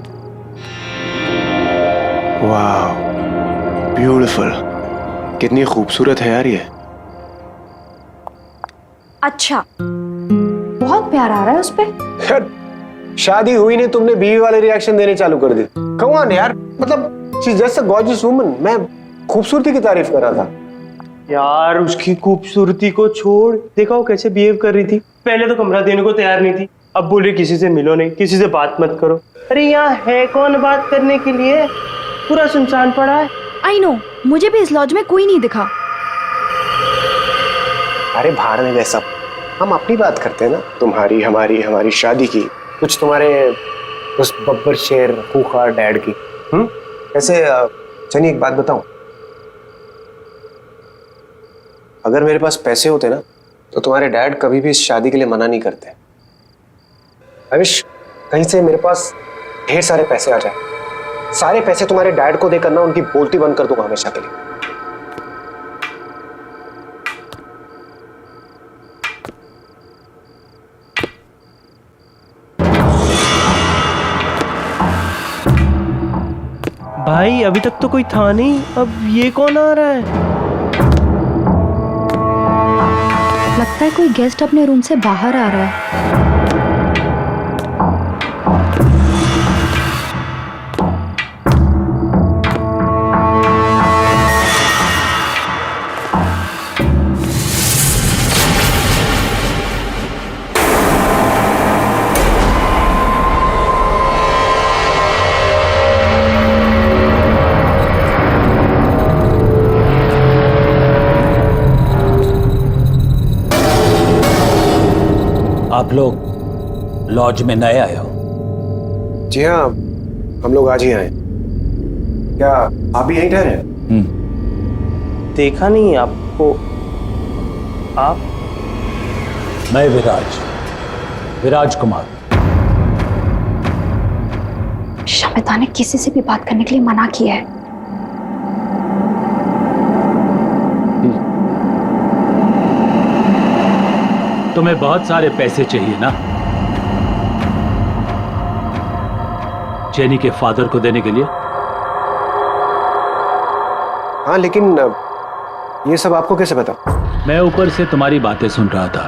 वाह, ब्यूटीफुल, कितनी खूबसूरत है यार ये। अच्छा, बहुत प्यार आ रहा है उस पे। यार शादी हुई नहीं, तुमने बीवी वाले रिएक्शन देने चालू कर दी। कम ऑन यार, मतलब she is just a gorgeous woman. मैं खूबसूरती की तारीफ कर रहा था। यार उसकी खूबसूरती को छोड़, देखा वो कैसे बिहेव कर रही थी। पहले तो कमरा देने को तैयार नहीं थी, अब बोल रही किसी से मिलो नहीं, किसी से बात मत करो। अरे यहाँ है कौन बात करने के लिए, पूरा सुनसान पड़ा है। आई नो, मुझे भी इस लॉज में कोई नहीं दिखा। अरे भाड़ में वैसा, हम अपनी बात करते हैं ना, तुम्हारी हमारी हमारी शादी की, कुछ तुम्हारे उस बब्बर शेर खूंखार डैड की। ऐसे चलिए एक बात बताऊं, अगर मेरे पास पैसे होते ना तो तुम्हारे डैड कभी भी इस शादी के लिए मना नहीं करते। आई विश कहीं से मेरे पास ढेर सारे पैसे आ जाए, सारे पैसे तुम्हारे डैड को देकर ना उनकी बोलती बंद कर दूंगा हमेशा के लिए। भाई अभी तक तो कोई था नहीं, अब ये कौन आ रहा है? लगता है कोई गेस्ट अपने रूम से बाहर आ रहा है। आप लोग लॉज में नए आए हो? जी हाँ, हम लोग आज ही आए। क्या आप भी यहीं ठहरे हैं? देखा नहीं आपको। आप? मैं विराज कुमार। शमिता ने किसी से भी बात करने के लिए मना किया है। तुम्हें बहुत सारे पैसे चाहिए ना, जेनी के फादर को देने के लिए? हाँ, लेकिन ये सब आपको कैसे पता? मैं ऊपर से तुम्हारी बातें सुन रहा था।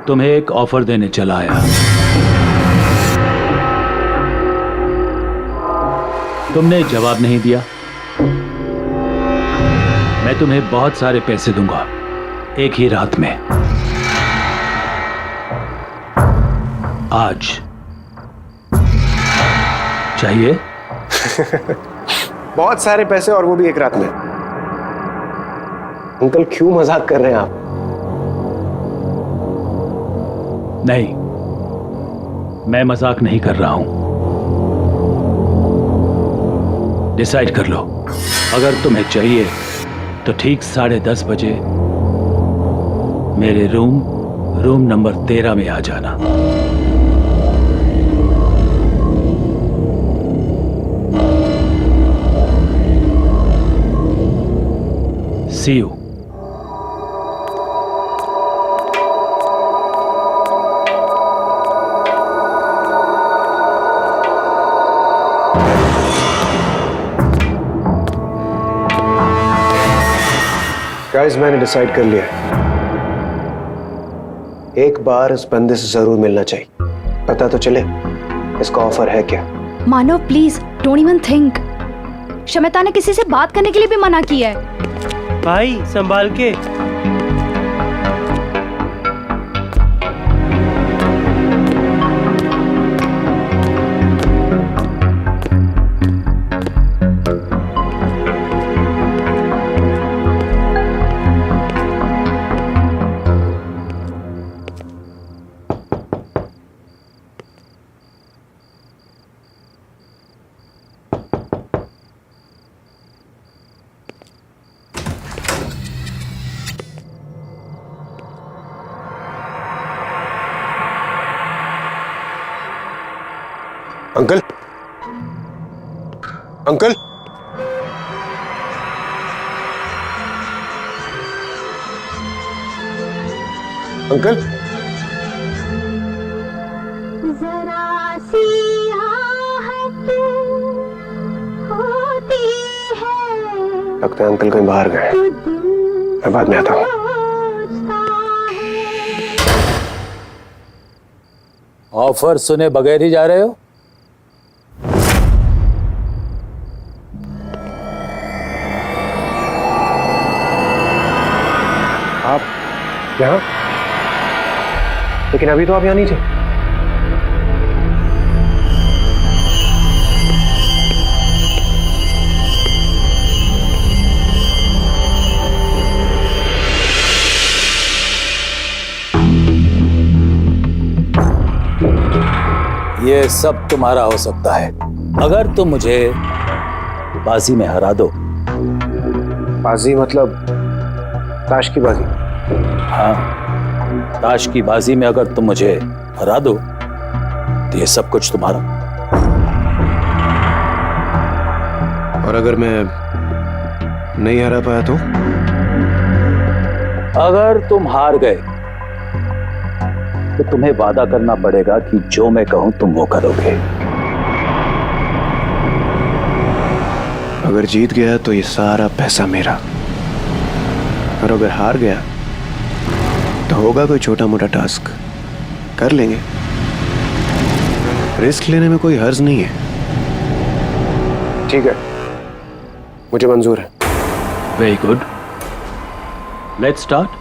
तुम्हें एक ऑफर देने चला आया। तुमने जवाब नहीं दिया। मैं तुम्हें बहुत सारे पैसे दूंगा एक ही रात में। आज चाहिए? बहुत सारे पैसे, और वो भी एक रात में। अंकल क्यों मजाक कर रहे हैं आप? नहीं, मैं मजाक नहीं कर रहा हूं। डिसाइड कर लो, अगर तुम्हें चाहिए तो ठीक 10:30 बजे मेरे रूम नंबर 13 में आ जाना। See you. गाइस, मैंने डिसाइड कर लिया, एक बार इस बंदे से जरूर मिलना चाहिए, पता तो चले इसका ऑफर है क्या। Manav please don't even think. Shamita ने किसी से बात करने के लिए भी मना किया है। भाई संभाल के। Uncle, uncle. अंकल लगता है अंकल कहीं बाहर गए। मैं बाद में आता हूँ। ऑफर सुने बगैर ही जा रहे हो? आप यहाँ? लेकिन अभी तो आप यहाँ नहीं थे। ये सब तुम्हारा हो सकता है अगर तुम मुझे बाजी में हरा दो। बाजी मतलब ताश की बाजी? हाँ, ताश की बाजी में अगर तुम मुझे हरा दो तो ये सब कुछ तुम्हारा। और अगर मैं नहीं हरा पाया तो? अगर तुम हार गए तो तुम्हें वादा करना पड़ेगा कि जो मैं कहूं तुम वो करोगे। अगर जीत गया तो ये सारा पैसा मेरा, और अगर हार गया तो होगा कोई छोटा मोटा टास्क, कर लेंगे। रिस्क लेने में कोई हर्ज नहीं है। ठीक है, मुझे मंजूर है। Very good, let's start.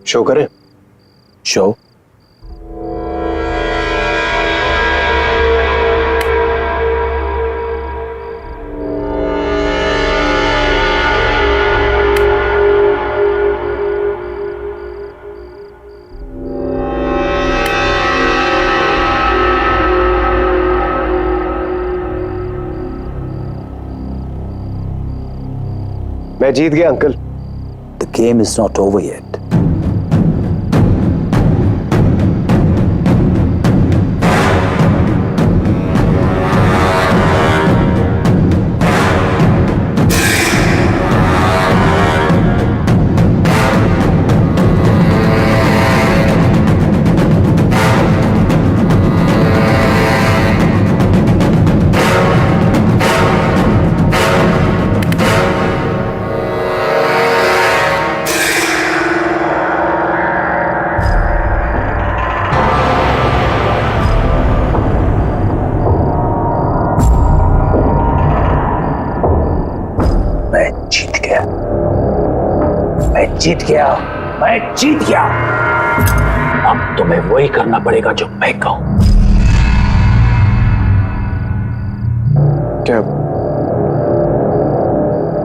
Show करें? शो? मैं जीत गया uncle. The game is not over yet. जीत गया, मैं जीत गया। अब तुम्हें वही करना पड़ेगा जो मैं कहूं। क्या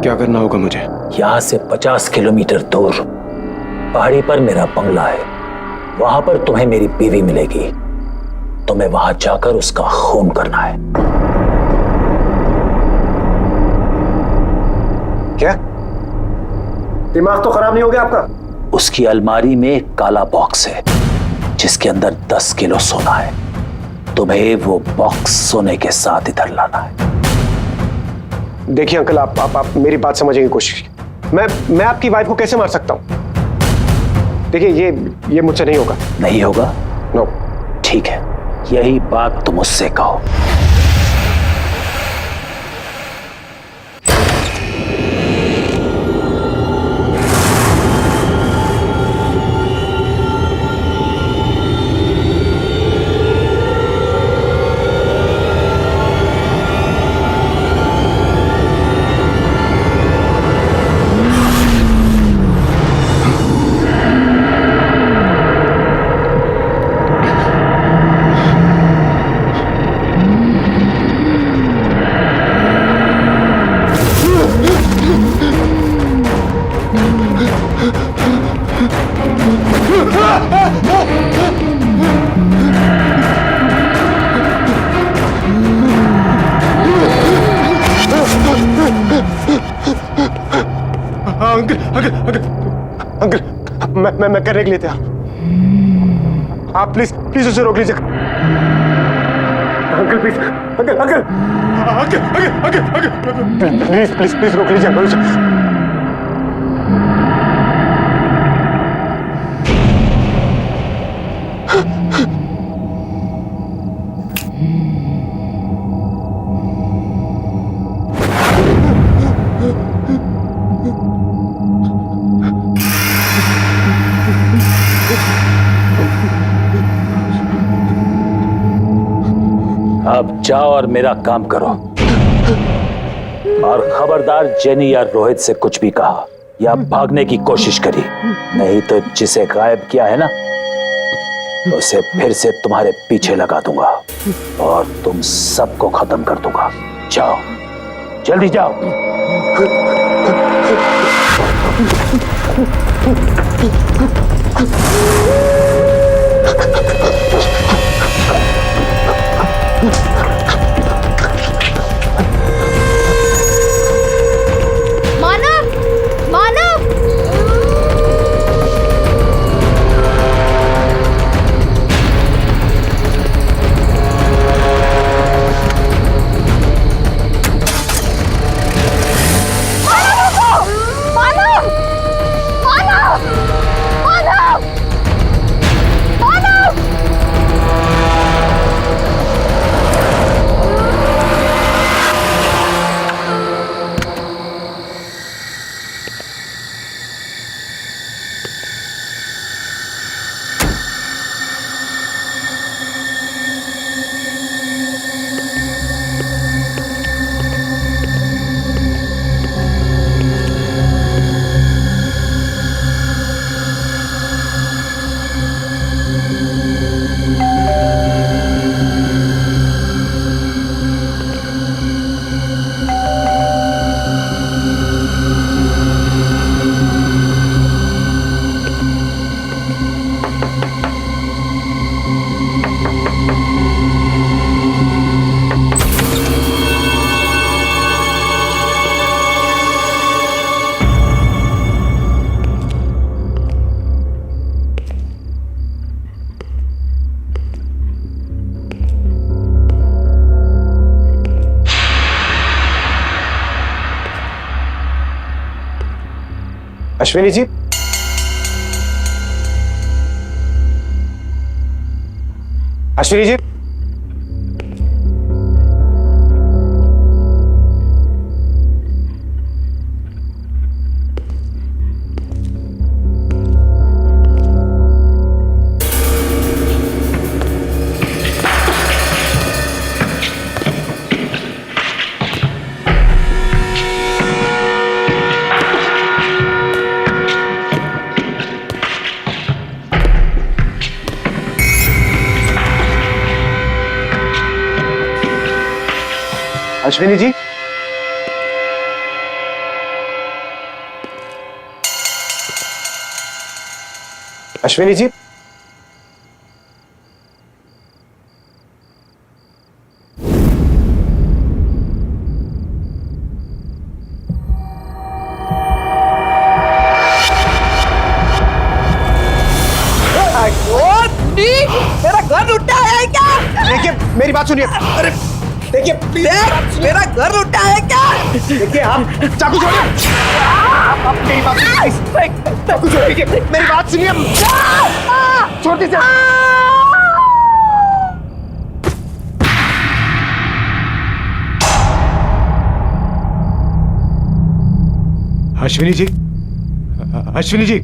क्या करना होगा मुझे? यहां से 50 किलोमीटर दूर पहाड़ी पर मेरा बंगला है, वहां पर तुम्हें मेरी बीवी मिलेगी। तुम्हें वहां जाकर उसका खून करना है। क्या? दिमाग तो खराब नहीं हो गया आपका? उसकी अलमारी में एक काला बॉक्स है जिसके अंदर 10 किलो सोना है। तुम्हें वो बॉक्स सोने के साथ इधर लाना है। देखिए अंकल, आप मेरी बात समझने की कोशिश कीजिए। मैं आपकी वाइफ को कैसे मार सकता हूं? देखिए ये मुझसे नहीं होगा। नहीं होगा? नो। ठीक है, यही बात तुम उससे कहो। अंकल, मैं करने के लिए तैयार। आप प्लीज उसे रोक लीजिए। अंकल प्लीज, अंकल प्लीज रोक लीजिए अंकल उसे। अब जाओ और मेरा काम करो। और खबरदार जेनी या रोहित से कुछ भी कहा या भागने की कोशिश करी, नहीं तो जिसे गायब किया है ना, उसे फिर से तुम्हारे पीछे लगा दूंगा और तुम सबको खत्म कर दूंगा। जाओ, जल्दी जाओ। मानव, मानव, अश्विनी जी, अश्विनी जी, अश्विनी जी, अश्विनी जी, मेरा घर लुटा है क्या? देखिए मेरी बात सुनिए। अरे देखिए मेरा घर लुटा है क्या? देखिए आप चाकू छोड़िए। आप मेरी बात सुनिए। चाकू छोड़िए, मेरी बात सुनिए। छोड़ दीजिए। अश्विनी जी, अश्विनी जी,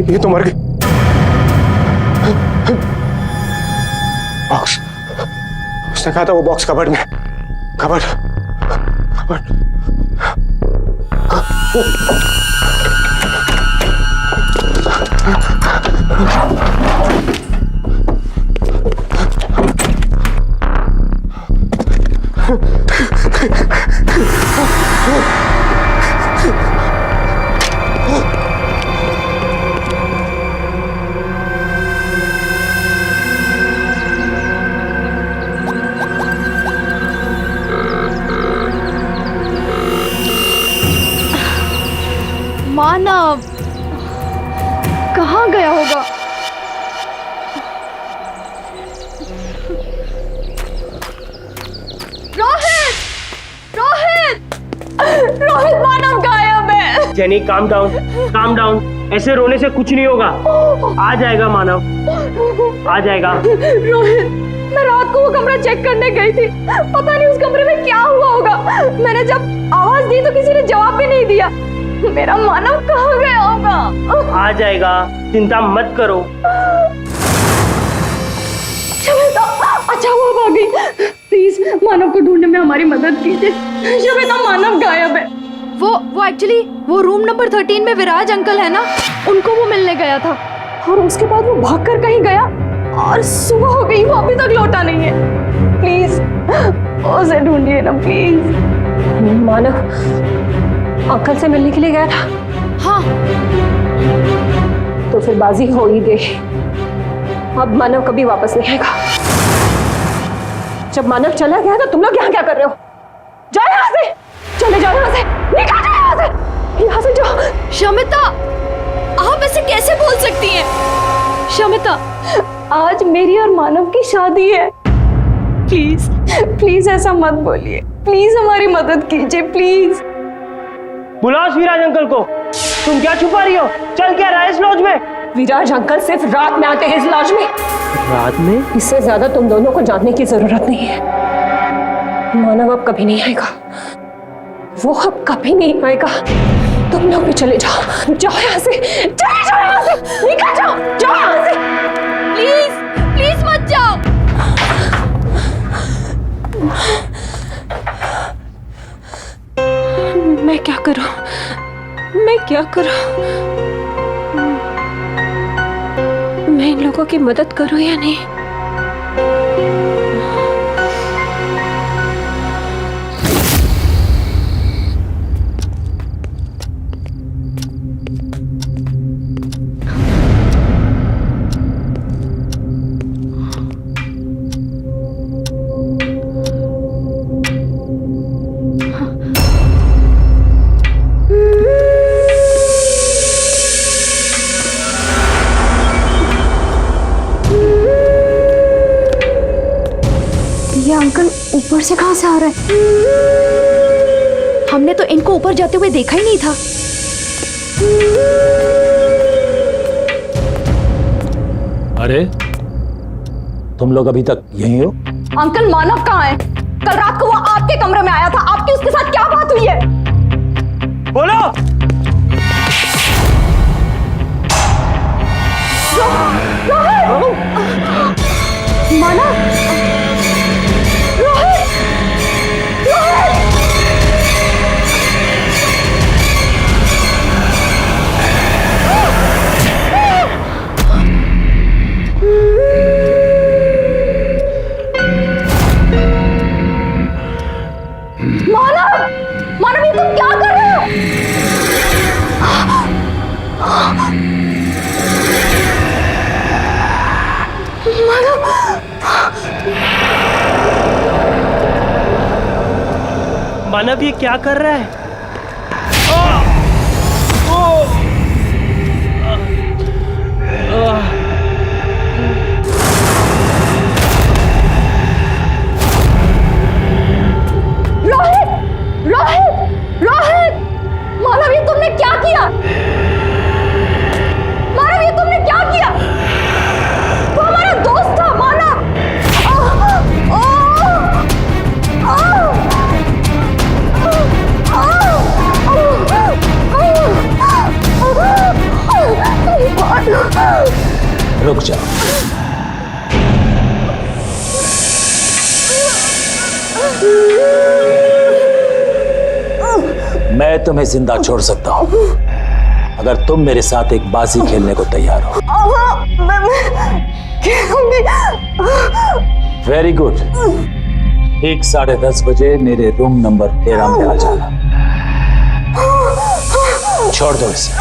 ये तो मर गई। बॉक्स, उसने कहा था वो बॉक्स कबर्ड में। Cupboard, cupboard. मानव कहाँ गया होगा? रोहित, रोहित, रोहित, मानव गायब है। जेनी काम डाउन, ऐसे रोने से कुछ नहीं होगा। आ जाएगा मानव, आ जाएगा। रोहित, मैं रात को वो कमरा चेक करने गई थी, पता नहीं उस कमरे में क्या हुआ होगा। मैंने जब आवाज दी तो किसी ने जवाब भी नहीं दिया। मेरा मानव कहाँ गया होगा? आ जाएगा, चिंता मत करो। श्वेता, अच्छा हुआ भाग गई। प्लीज मानव को ढूंढने में हमारी मदद कीजिए। श्वेता, मानव गायब है। वो एक्चुअली वो रूम नंबर 13 में विराज अंकल है ना, उनको वो मिलने गया था और उसके बाद वो भागकर कहीं गया और सुबह हो गई, वो अभी तक लौटा नहीं है। प्लीज उसे ढूंढिए ना प्लीज। मानव अंकल से मिलने के लिए गया था? हाँ। तो फिर बाजी हो ही गई। अब मानव कभी वापस नहीं आएगा। जब मानव चला गया तो तुम लोग यहाँ क्या कर रहे हो? जाओ यहाँ से, चले जाओ यहाँ से, निकल जाओ यहाँ से, यहाँ से जाओ। शमिता, आप ऐसे कैसे बोल सकती हैं? शमिता, आज मेरी और मानव की शादी है। प्लीज प्लीज ऐसा मत बोलिए, प्लीज हमारी मदद कीजिए प्लीज। बुलाओ विराज अंकल को। तुम क्या छुपा रही हो? चल क्या रहा है इस लॉज में? विराज अंकल सिर्फ रात में आते हैं इस लॉज में। रात में? इससे ज्यादा तुम दोनों को जानने की जरूरत नहीं है। मानव अब कभी नहीं आएगा, वो अब कभी नहीं आएगा। तुम लोग भी चले जाओ, जाओ यहाँ से, चले जाओ यहाँ से, निकल जाओ, जाओ यहाँ से। प्लीज प्लीज मत जाओ। मैं क्या करूं? मैं क्या करूं? मैं इन लोगों की मदद करूं या नहीं? ऊपर से कहां से आ रहा है? हमने तो इनको ऊपर जाते हुए देखा ही नहीं था। अरे तुम लोग अभी तक यहीं हो? अंकल मानव कहाँ है? कल रात को वो आपके कमरे में आया था, आपकी उसके साथ क्या बात हुई है? बोलो। मानव, मानव ये क्या कर रहा है? रोहित! रोहित! रोहित! मानव ये तुमने क्या किया? मानव ये तुमने क्या किया? वो हमारा दोस्त था मानव! रुक जाओ। मैं तुम्हें जिंदा छोड़ सकता हूं अगर तुम मेरे साथ एक बाजी खेलने को तैयार हो। Very good. ठीक 10:30 बजे मेरे रूम नंबर 13 में आ जाना। छोड़ दो इसे।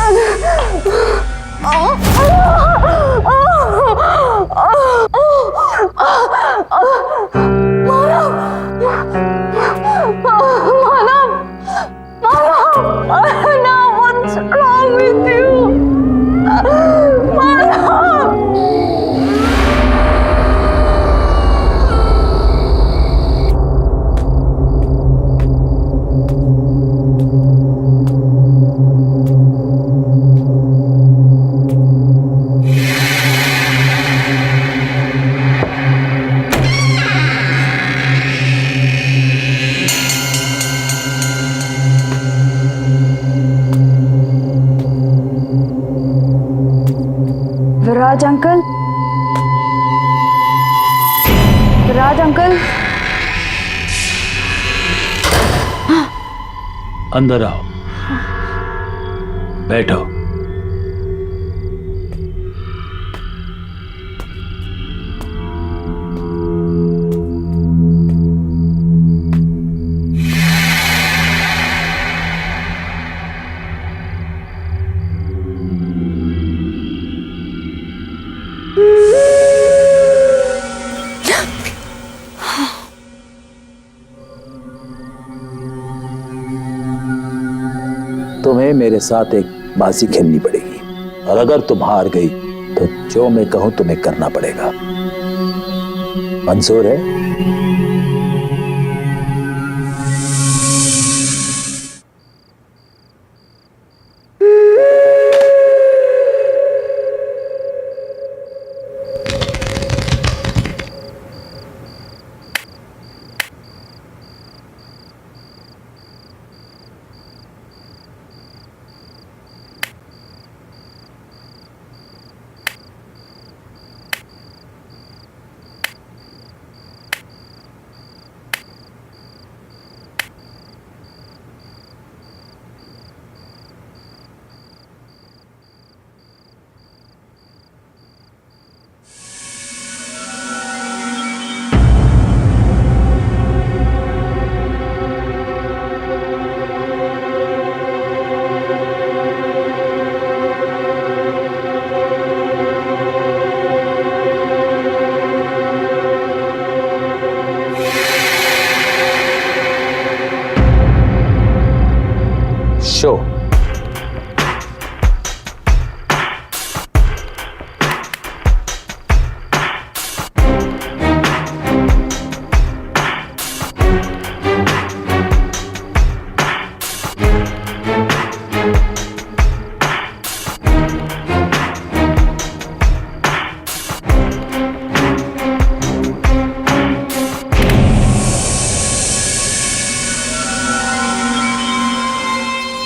विराज अंकल, विराज अंकल, अंदर आओ, बैठो। तुम्हें मेरे साथ एक बाजी खेलनी पड़ेगी और अगर तुम हार गई तो जो मैं कहूं तुम्हें करना पड़ेगा। मंजूर है? शो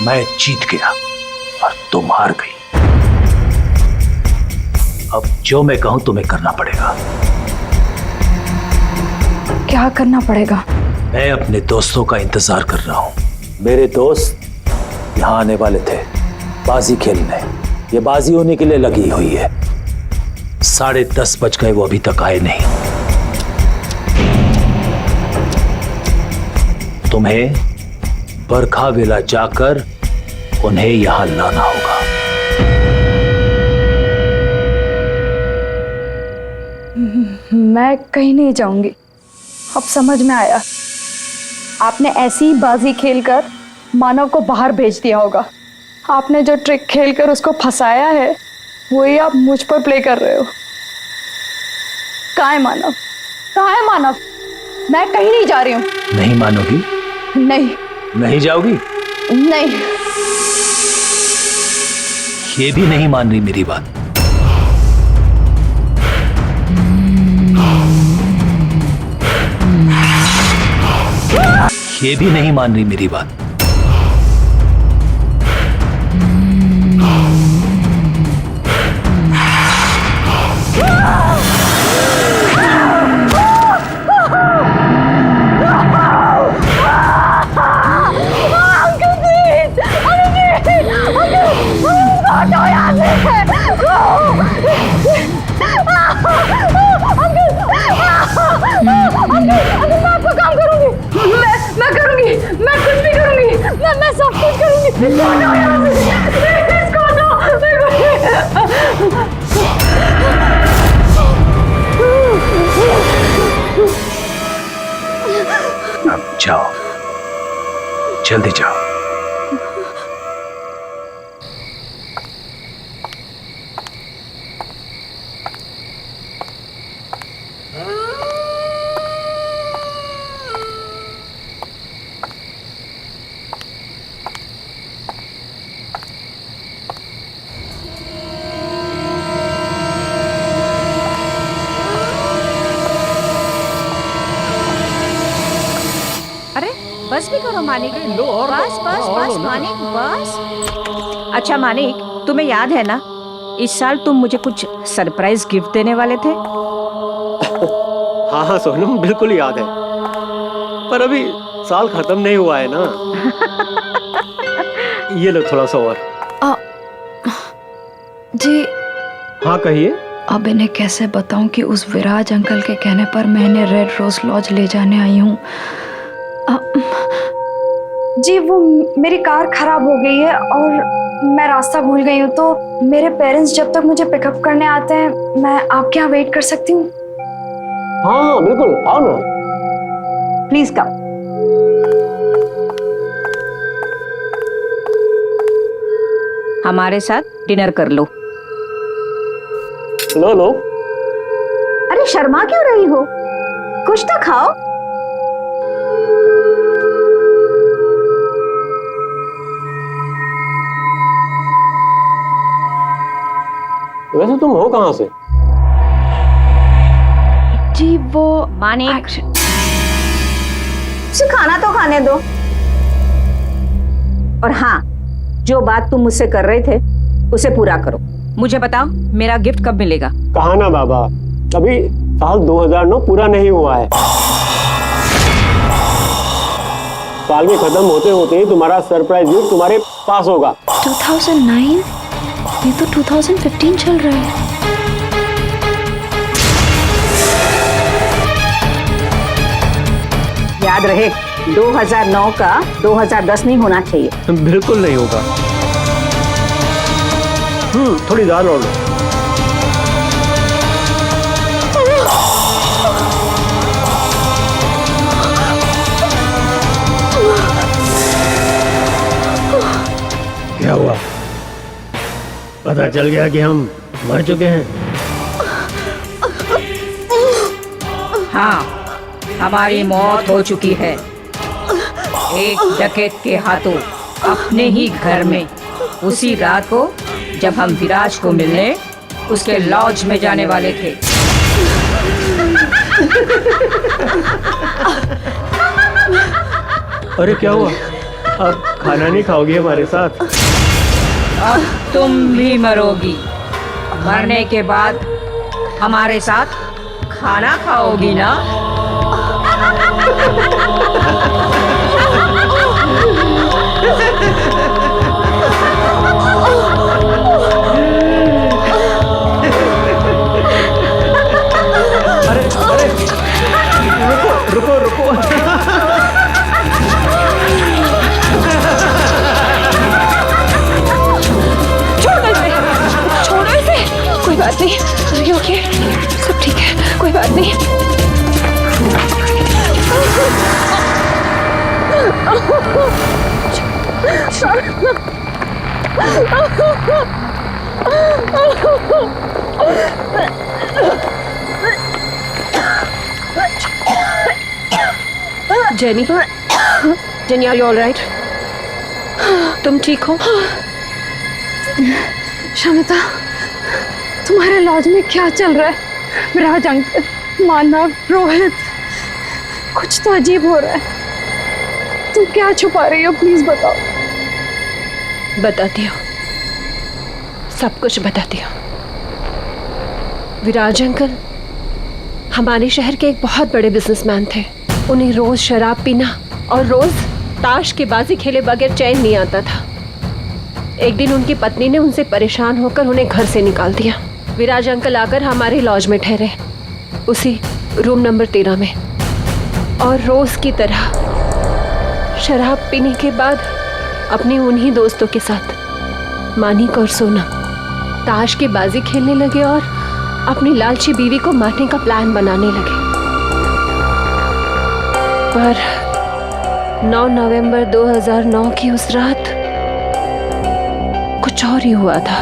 मैं जीत गया और तुम हार गई। अब जो मैं कहूं तुम्हें करना पड़ेगा। क्या करना पड़ेगा? मैं अपने दोस्तों का इंतजार कर रहा हूं। मेरे दोस्त यहां आने वाले थे बाजी खेलने। ये बाजी होने के लिए लगी हुई है। 10:30 बज गए, वो अभी तक आए नहीं। तुम्हें बरखा विला जाकर उन्हें यहां लाना होगा। मैं कहीं नहीं जाऊंगी। अब समझ में आया, आपने ऐसी ही बाजी खेलकर मानव को बाहर भेज दिया होगा। आपने जो ट्रिक खेलकर उसको फंसाया है वही आप मुझ पर प्ले कर रहे हो। कहाँ है मानव? कहाँ है मानव? मैं कहीं नहीं जा रही हूँ। नहीं मानोगी? नहीं। नहीं जाओगी? नहीं। ये भी नहीं मान रही मेरी बात? ये भी नहीं मान रही मेरी बात? मैं करूंगी, मैं कुछ भी करूंगी, मैं सब कुछ करूंगी। अब जाओ, जल्दी जाओ। बस भी करो मानिक। बस बस बस मानिक बस। अच्छा मानिक, तुम्हें याद है ना इस साल तुम मुझे कुछ सरप्राइज गिफ्ट देने वाले थे? हाँ हाँ सोनम, बिल्कुल याद है, पर अभी साल खत्म नहीं हुआ है ना। ये लो थोड़ा सा और। जी हाँ कहिए। अब इन्हें कैसे बताऊं कि उस विराज अंकल के कहने पर मैं इन्हें रेड रोज लॉज ले जाने आई हूँ। जी वो मेरी कार खराब हो गई है और मैं रास्ता भूल गई हूँ, तो मेरे पेरेंट्स जब तक मुझे पिकअप करने आते हैं मैं आपके यहाँ वेट कर सकती हूँ? हाँ हाँ बिल्कुल, आओ ना। Please come. हमारे साथ डिनर कर लो। लो लो। अरे शर्मा क्यों रही हो, कुछ तो खाओ। वैसे तुम हो कहाँ से? जी वो मानिक, उसे खाना तो खाने दो। और हाँ, जो बात तुम मुझसे कर रहे थे उसे पूरा करो। मुझे बताओ मेरा गिफ्ट कब मिलेगा? कहा ना बाबा, अभी साल 2009 पूरा नहीं हुआ है। साल के खत्म होते होते ही तुम्हारा सरप्राइज गिफ्ट तुम्हारे पास होगा। 2009? ये तो 2015 चल रहा है। याद रहे 2009 का 2010 नहीं होना चाहिए। बिल्कुल नहीं होगा। थोड़ी दाल और लो। क्या हुआ? पता चल गया कि हम मर चुके हैं? हाँ, हमारी मौत हो चुकी है एक डकैत के हाथों, अपने ही घर में, उसी रात को जब हम विराज को मिलने उसके लॉज में जाने वाले थे। अरे क्या हुआ? अब खाना नहीं खाओगी हमारे साथ? अब तुम भी मरोगी। मरने के बाद हमारे साथ खाना खाओगी ना? अरे रुको रुको रुको। छोड़ो इसे। कोई बात नहीं, अरे ओके, सब ठीक है, कोई बात नहीं। Jenny, Jenny, are you all right? तुम ठीक हो? शमिता, तुम्हारे लॉज में क्या चल रहा है? विराज अंकल, मानव, रोहित, कुछ तो अजीब हो रहा है। तुम क्या छुपा रही हो? प्लीज बताओ। बताती हूँ, सब कुछ बताती हूँ। विराज अंकल हमारे शहर के एक बहुत बड़े बिजनेसमैन थे। उन्हें रोज शराब पीना और रोज ताश की बाजी खेले बगैर चैन नहीं आता था। एक दिन उनकी पत्नी ने उनसे परेशान होकर उन्हें घर से निकाल दिया। विराज अंकल आकर हमारे लॉज में ठहरे, उसी रूम नंबर 13 में, और रोज की तरह शराब पीने के बाद अपने उन्हीं दोस्तों के साथ मानिक और सोनम ताश की बाजी खेलने लगे और अपनी लालची बीवी को मारने का प्लान बनाने लगे। पर 9 नवंबर 2009 की उस रात कुछ और ही हुआ था।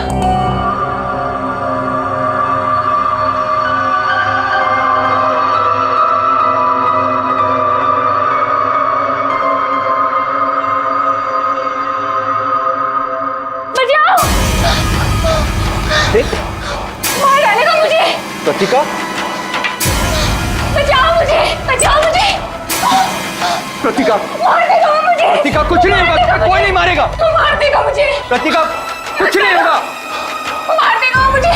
मार डालेगा मुझे। प्रतिका, बचाओ मुझे, बचाओ मुझे। प्रतिका, मार देगा वो मुझे। प्रतिका, कुछ नहीं होगा, कोई नहीं मारेगा। मार देगा मुझे। प्रतिका, कुछ नहीं होगा। मार देगा वो मुझे।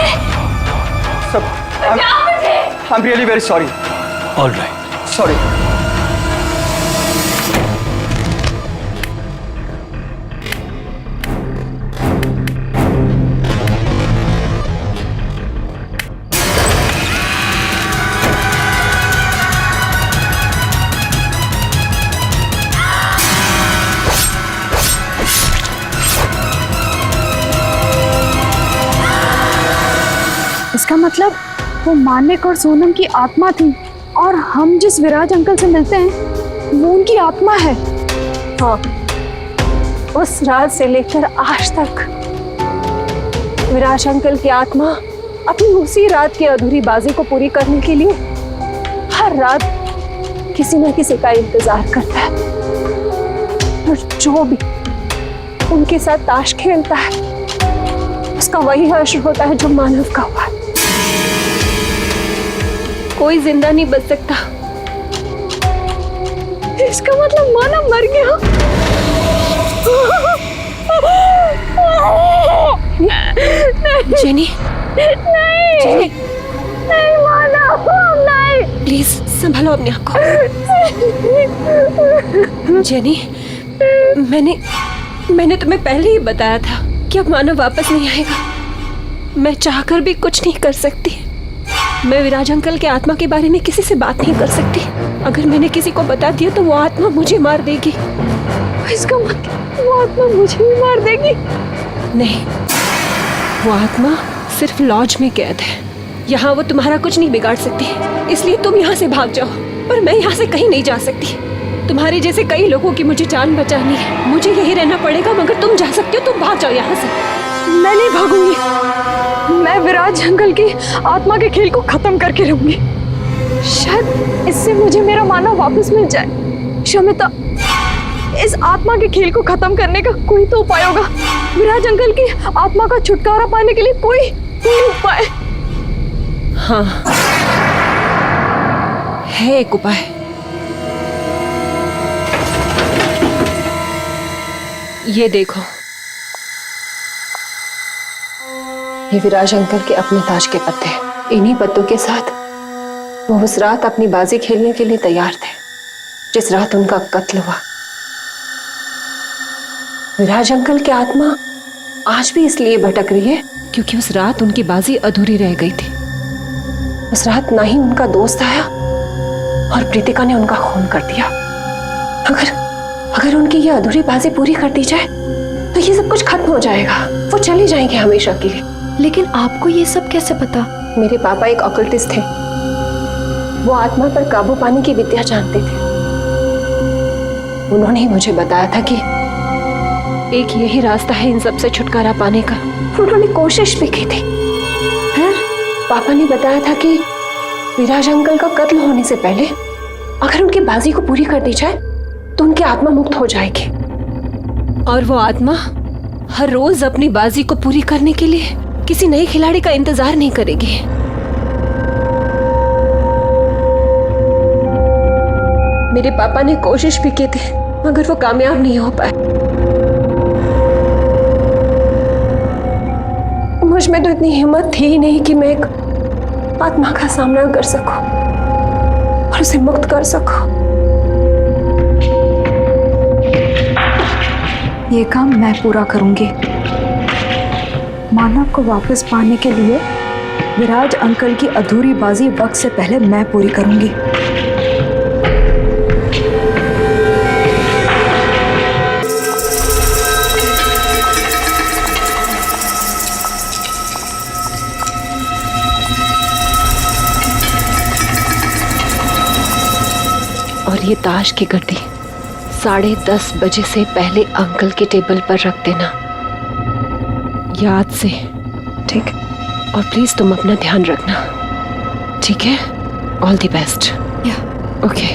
सब, बचाओ मुझे। I'm really very sorry. All right. Sorry. इसका मतलब वो मानिक और सोनम की आत्मा थी, और हम जिस विराज अंकल से मिलते हैं वो उनकी आत्मा है। हाँ, उस रात से लेकर आज तक विराज अंकल की आत्मा अपनी उसी रात की अधूरी बाजी को पूरी करने के लिए हर रात किसी न किसी का इंतजार करता है, और जो भी उनके साथ ताश खेलता है उसका वही हश्र होता है जो मानव का हुआ। कोई जिंदा नहीं बच सकता। इसका मतलब मानव मर गया। जेनी, नहीं, जेनी, नहीं मानव, नहीं। प्लीज संभालो अपने आप को। जेनी, मैंने तुम्हें पहले ही बताया था कि अब मानव वापस नहीं आएगा। मैं चाहकर भी कुछ नहीं कर सकती। मैं विराज अंकल के आत्मा के बारे में किसी से बात नहीं कर सकती। अगर मैंने किसी को बता दिया तो वो आत्मा मुझे मार देगी। इसका मतलब वो आत्मा मुझे भी मार देगी? नहीं, वो आत्मा सिर्फ लॉज में कैद है। यहाँ वो तुम्हारा कुछ नहीं बिगाड़ सकती, इसलिए तुम यहाँ से भाग जाओ। पर मैं यहाँ से कहीं नहीं जा सकती। तुम्हारे जैसे कई लोगों की मुझे जान बचानी है। मुझे यही रहना पड़ेगा, मगर तुम जा सकते हो। तुम भाग जाओ यहाँ से। मैं नहीं भागूंगी। मैं विराज अंकल की आत्मा के खेल को खत्म करके रहूंगी। शायद इससे मुझे मेरा मानव वापस मिल जाए। शमिता, इस आत्मा के खेल को खत्म करने का कोई तो उपाय होगा। विराज अंकल की आत्मा का छुटकारा पाने के लिए कोई उपाय? हाँ, है एक उपाय। ये देखो, ये विराज अंकल के अपने ताज के पत्ते। इन्हीं पत्तों के साथ वो उस रात अपनी बाजी खेलने के लिए तैयार थे जिस रात उनका कत्ल हुआ। विराज अंकल की आत्मा आज भी इसलिए भटक रही है क्योंकि उस रात उनकी बाजी अधूरी रह गई थी। उस रात ना ही उनका दोस्त आया और प्रीतिका ने उनका खून कर दिया। अगर उनकी ये अधूरी बाजी पूरी कर दी जाए तो ये सब कुछ खत्म हो जाएगा। वो चले जाएंगे हमेशा के लिए। लेकिन आपको ये सब कैसे पता? मेरे पापा एक ऑकल्टिस्ट थे। वो आत्मा पर काबू पाने की विद्या जानते थे। उन्होंने ही मुझे बताया था कि एक यही रास्ता है इन सब से छुटकारा पाने का। उन्होंने कोशिश भी की थी। फिर पापा ने बताया था कि विराज अंकल का कत्ल होने से पहले अगर उनकी बाजी को पूरी कर दी जाए तो उनकी आत्मा मुक्त हो जाएगी, और वो आत्मा हर रोज अपनी बाजी को पूरी करने के लिए किसी नए खिलाड़ी का इंतजार नहीं करेगी। मेरे पापा ने कोशिश भी की थी मगर वो कामयाब नहीं हो पाए। मुझ में तो इतनी हिम्मत थी ही नहीं कि मैं एक आत्मा का सामना कर सकूं और उसे मुक्त कर सकूं। ये काम मैं पूरा करूंगी। मानव को वापस पाने के लिए विराज अंकल की अधूरी बाजी वक्त से पहले मैं पूरी करूंगी। और ये ताश की गड्डी 10:30 बजे से पहले अंकल के टेबल पर रख देना, याद से। ठीक। और प्लीज तुम अपना ध्यान रखना, ठीक है? All the best. या ओके।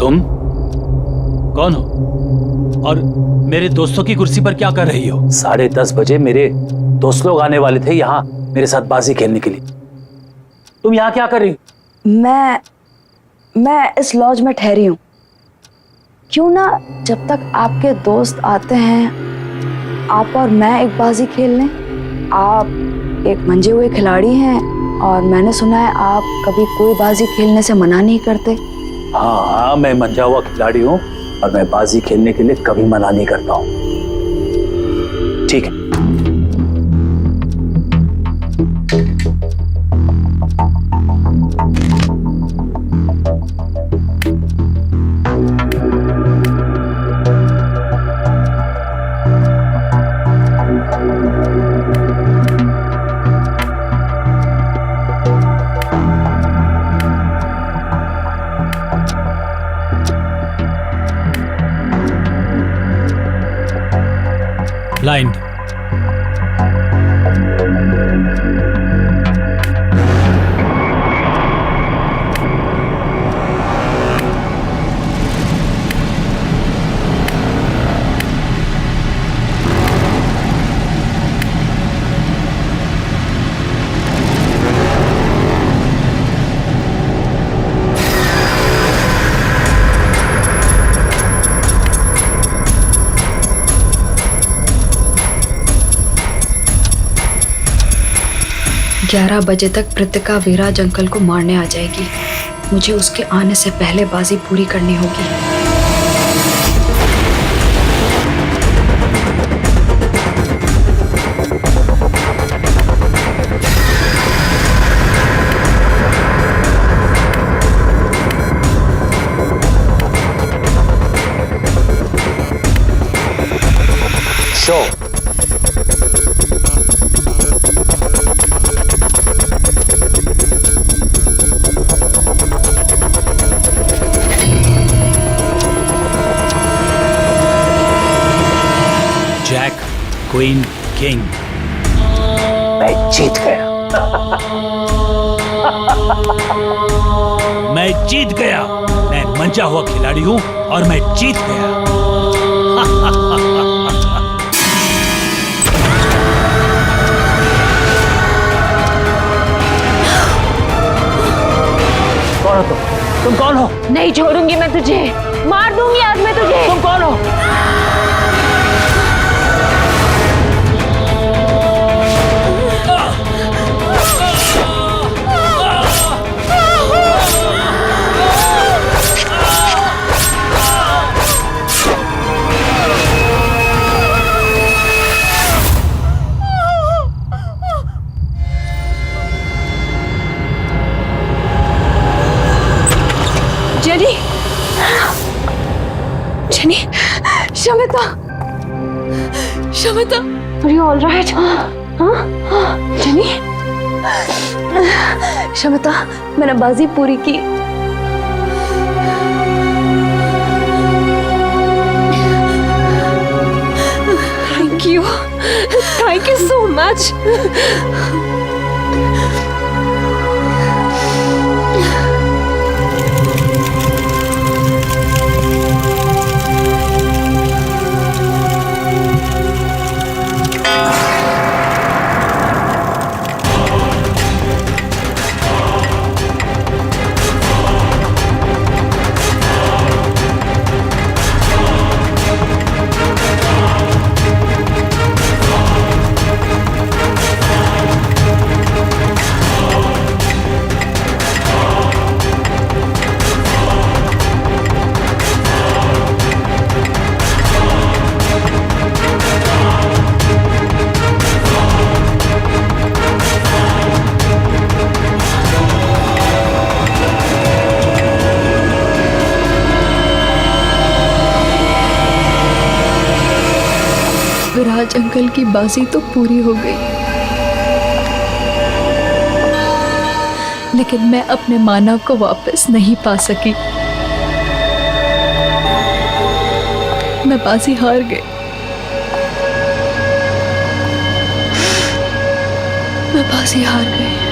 तुम कौन हो और मेरे दोस्तों की कुर्सी पर क्या कर रही हो? 10:30 बजे मेरे दोस्त लोग आने वाले थे यहाँ मेरे साथ बाजी खेलने के लिए। तुम यहाँ क्या कर रही हो? मैं इस लॉज में ठहरी हूँ। क्यों ना जब तक आपके दोस्त आते हैं आप और मैं एक बाजी खेल लें। आप एक मंजे हुए खिलाड़ी हैं और मैंने सुना है आप कभी कोई बाजी खेलने से मना नहीं करते। हाँ, मैं मंजा हुआ खिलाड़ी हूँ और मैं बाजी खेलने के लिए कभी मना नहीं करता हूँ। ठीक है। Blind. ग्यारह बजे तक कृतिका विराज अंकल को मारने आ जाएगी। मुझे उसके आने से पहले बाजी पूरी करनी होगी। Queen king. मैं जीत गया। मैं जीत गया। मैं मंचा हुआ खिलाड़ी हूं और मैं जीत गया। कौन हो तुम कौन हो? नहीं छोड़ूंगी मैं तुझे, मार दूंगी आज मैं तुझे। तुम कौन हो? Jenny, jenny, Shamita, Shamita, Are you all right? हाँ? जेनी, शमिता, मैंने बाजी पूरी की। Thank you so much. Viraj uncle की बाजी तो पूरी हो गई, लेकिन मैं अपने मानव को वापस नहीं पा सकी। मैं बाजी हार गई। मैं बाजी हार गई।